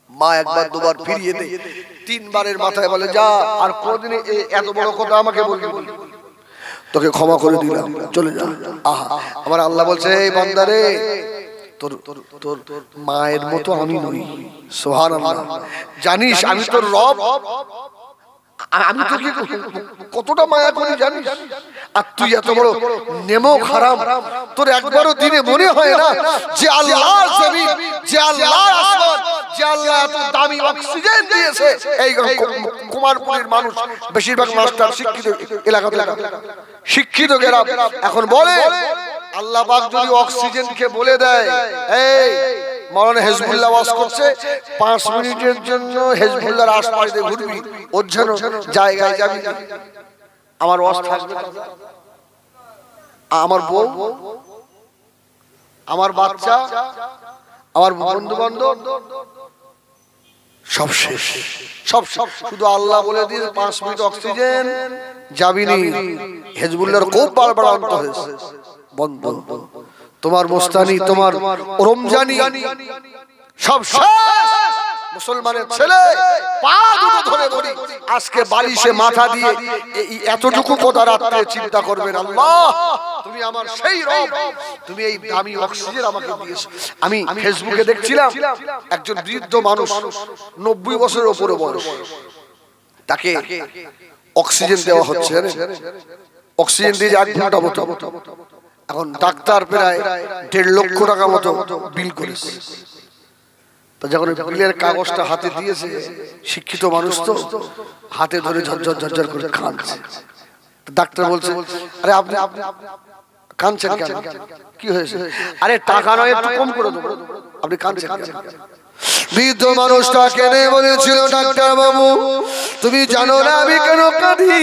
মা একবার দুবার ফিরিয়ে দেয়, 3 বারের মাথায় বলে যা আর কোনদিন এত বড় কথা আমাকে বলবি, তোকে ক্ষমা করে দিলাম, চলে যা। আহা আমার আল্লাহ বলছে এই বান্দারে তোর তোর মায়ের মতো আমি নই। সুবহানাল্লাহ। জানিস আমি তোর রব, আমি তোকে কতটা মায়া করি জানিস, আর তুই এত বড় নেমক হারাম, তোর একবারও দিনে মনে হয় না যে আল্লাহর জমিন, যে আল্লাহর আসমান, যে আল্লাহ এত দামি অক্সিজেন দিয়েছে। এই কুমারপুরের মানুষ বেশিরভাগ মাস্টার শিক্ষিত এলাকাতে, শিক্ষিত গ্রাম, এখন বলে আল্লাহ পাক যদি অক্সিজেনকে বলে দেয়, এই মাওলানা হিজবুল্লাহ ওয়াজ করছে 5 মিনিটের জন্য হিজবুল্লাহর আশপাশে ঘুরবি, ওর যেন জায়গায় যাবি। আমার ওয়াজ থাকবে, আমার বউ, আমার বাচ্চা, আমার বন্ধু বান্ধব সব শেষ, সব সব শুধু আল্লাহ বলে দিয়ে 5 মিনিট অক্সিজেন যাবিনি। হিজবুল্লাহর খুব বারবার অন্ত হয়েছে, বন্ধ। তোমার মোস্তানি, তোমার রমজানি সব শেষ। মুসলমানের ছেলে পা দুটো ধরে বলি, আজকে বালিশে মাথা দিয়ে এই এতটুকু কথা রাখতে চিন্তা করবেন, আল্লাহ তুমি আমার সেই রব, তুমি এই দামি অক্সিজেন আমাকে দিয়েছো। আমি ফেসবুকে দেখছিলাম একজন বৃদ্ধ মানুষ, 90 বছরের উপরে বয়স, তাকে অক্সিজেন দেওয়া হচ্ছে। অক্সিজেন দিয়ে 1 ঘন্টা মতো, এখন ডাক্তার প্রায় 1.5 লক্ষ টাকা মতো বিল করেছে। তো যখন বিলের কাগজটা হাতে দিয়েছে, শিক্ষিত মানুষ তো হাতে ধরে ঝরঝর ঝরঝর করে কাঁদছে। ডাক্তার বলছে, আরে আপনি কাঁদছেন কেন, কি হয়েছে? আরে টাকা নয়, একটু কম করে দেবো, আপনি কাঁদছেন কেন? বৃদ্ধ মানুষটা কেঁদে বলেছিল, ডাক্তার বাবু তুমি জানো না আমি কেন কাঁদি?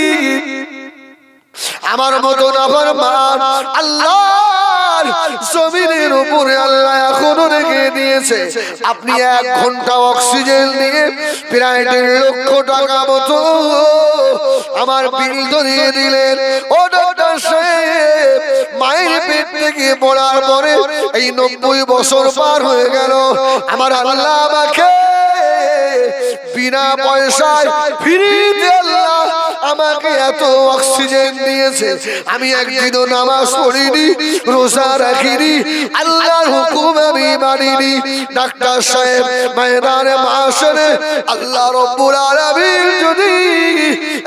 আমার মতো নাফরমান আল্লাহর জমিনের উপরে আল্লাহ এখনো রেখে দিয়েছে। আপনি 1 ঘন্টা অক্সিজেন দিয়ে প্রায় 1.5 লক্ষ টাকা মতো আমার বিল ধরিয়ে দিলেন। ও ডাক্তার সাহেব, মায়ের পেট থেকে পড়ার পরে এই 90 বছর পার হয়ে গেল, আমার আল্লাহ আমাকে বিনা পয়সায় ফ্রিতে আল্লাহ আমাকে এত অক্সিজেন দিয়েছে। আমি একদিনও নামাজ পড়িনি, রোজা রাখিনি, আল্লাহর হুকুম আমি মানিনি। ডাক্তার সাহেব, ময়দানে মাশরে আল্লাহ রব্বুল আলামিন যদি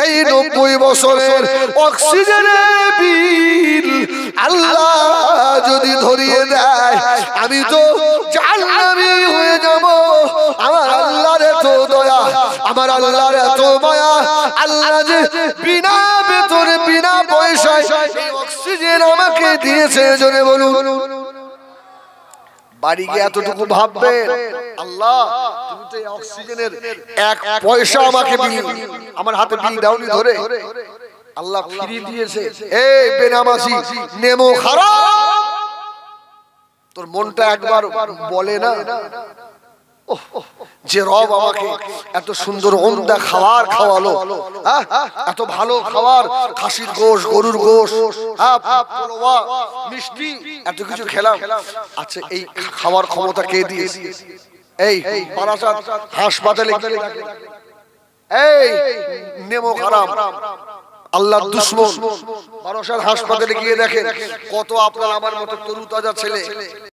এই 90 বছরের অক্সিজেনের বিল আল্লাহ যদি ধরিয়ে দেয়, আমি তো জাহান্নামী হয়ে যাব। আমার আল্লাহর এত দয়া, আমার আল্লাহর এত মায়া, আল্লাহ যে বিনা বেতনে বিনা পয়সায় অক্সিজেন আমাকে দিয়েছে। জোরে বলুন। বাড়ি গিয়ে এতটুকু ভাববেন, আল্লাহ তুমি তো অক্সিজেনের 1 পয়সা আমাকে বিল, আমার হাতে বিল দাওনি ধরে, আল্লাহ ফ্রি দিয়েছে। এই বেনামাজি নেমো খারাপ, তোর মনটা একবার বলে না যে রব আমাকে এত সুন্দর ওমদা খাবার খাওয়ালো, এত ভালো খাবার, খাসির গোশ, গরুর গোশ, পোলাও, মিষ্টি, এত কিছু খেলাম। আচ্ছা এই খাওয়ার ক্ষমতা কে দিয়েছে? এই বারাসাত হাসপাতালে এই নেমো খারাপ আল্লাহর দুশমন বারাসাত হাসপাতালে গিয়ে দেখেন কত আপনার আমার মতো তরুতাজা ছেলে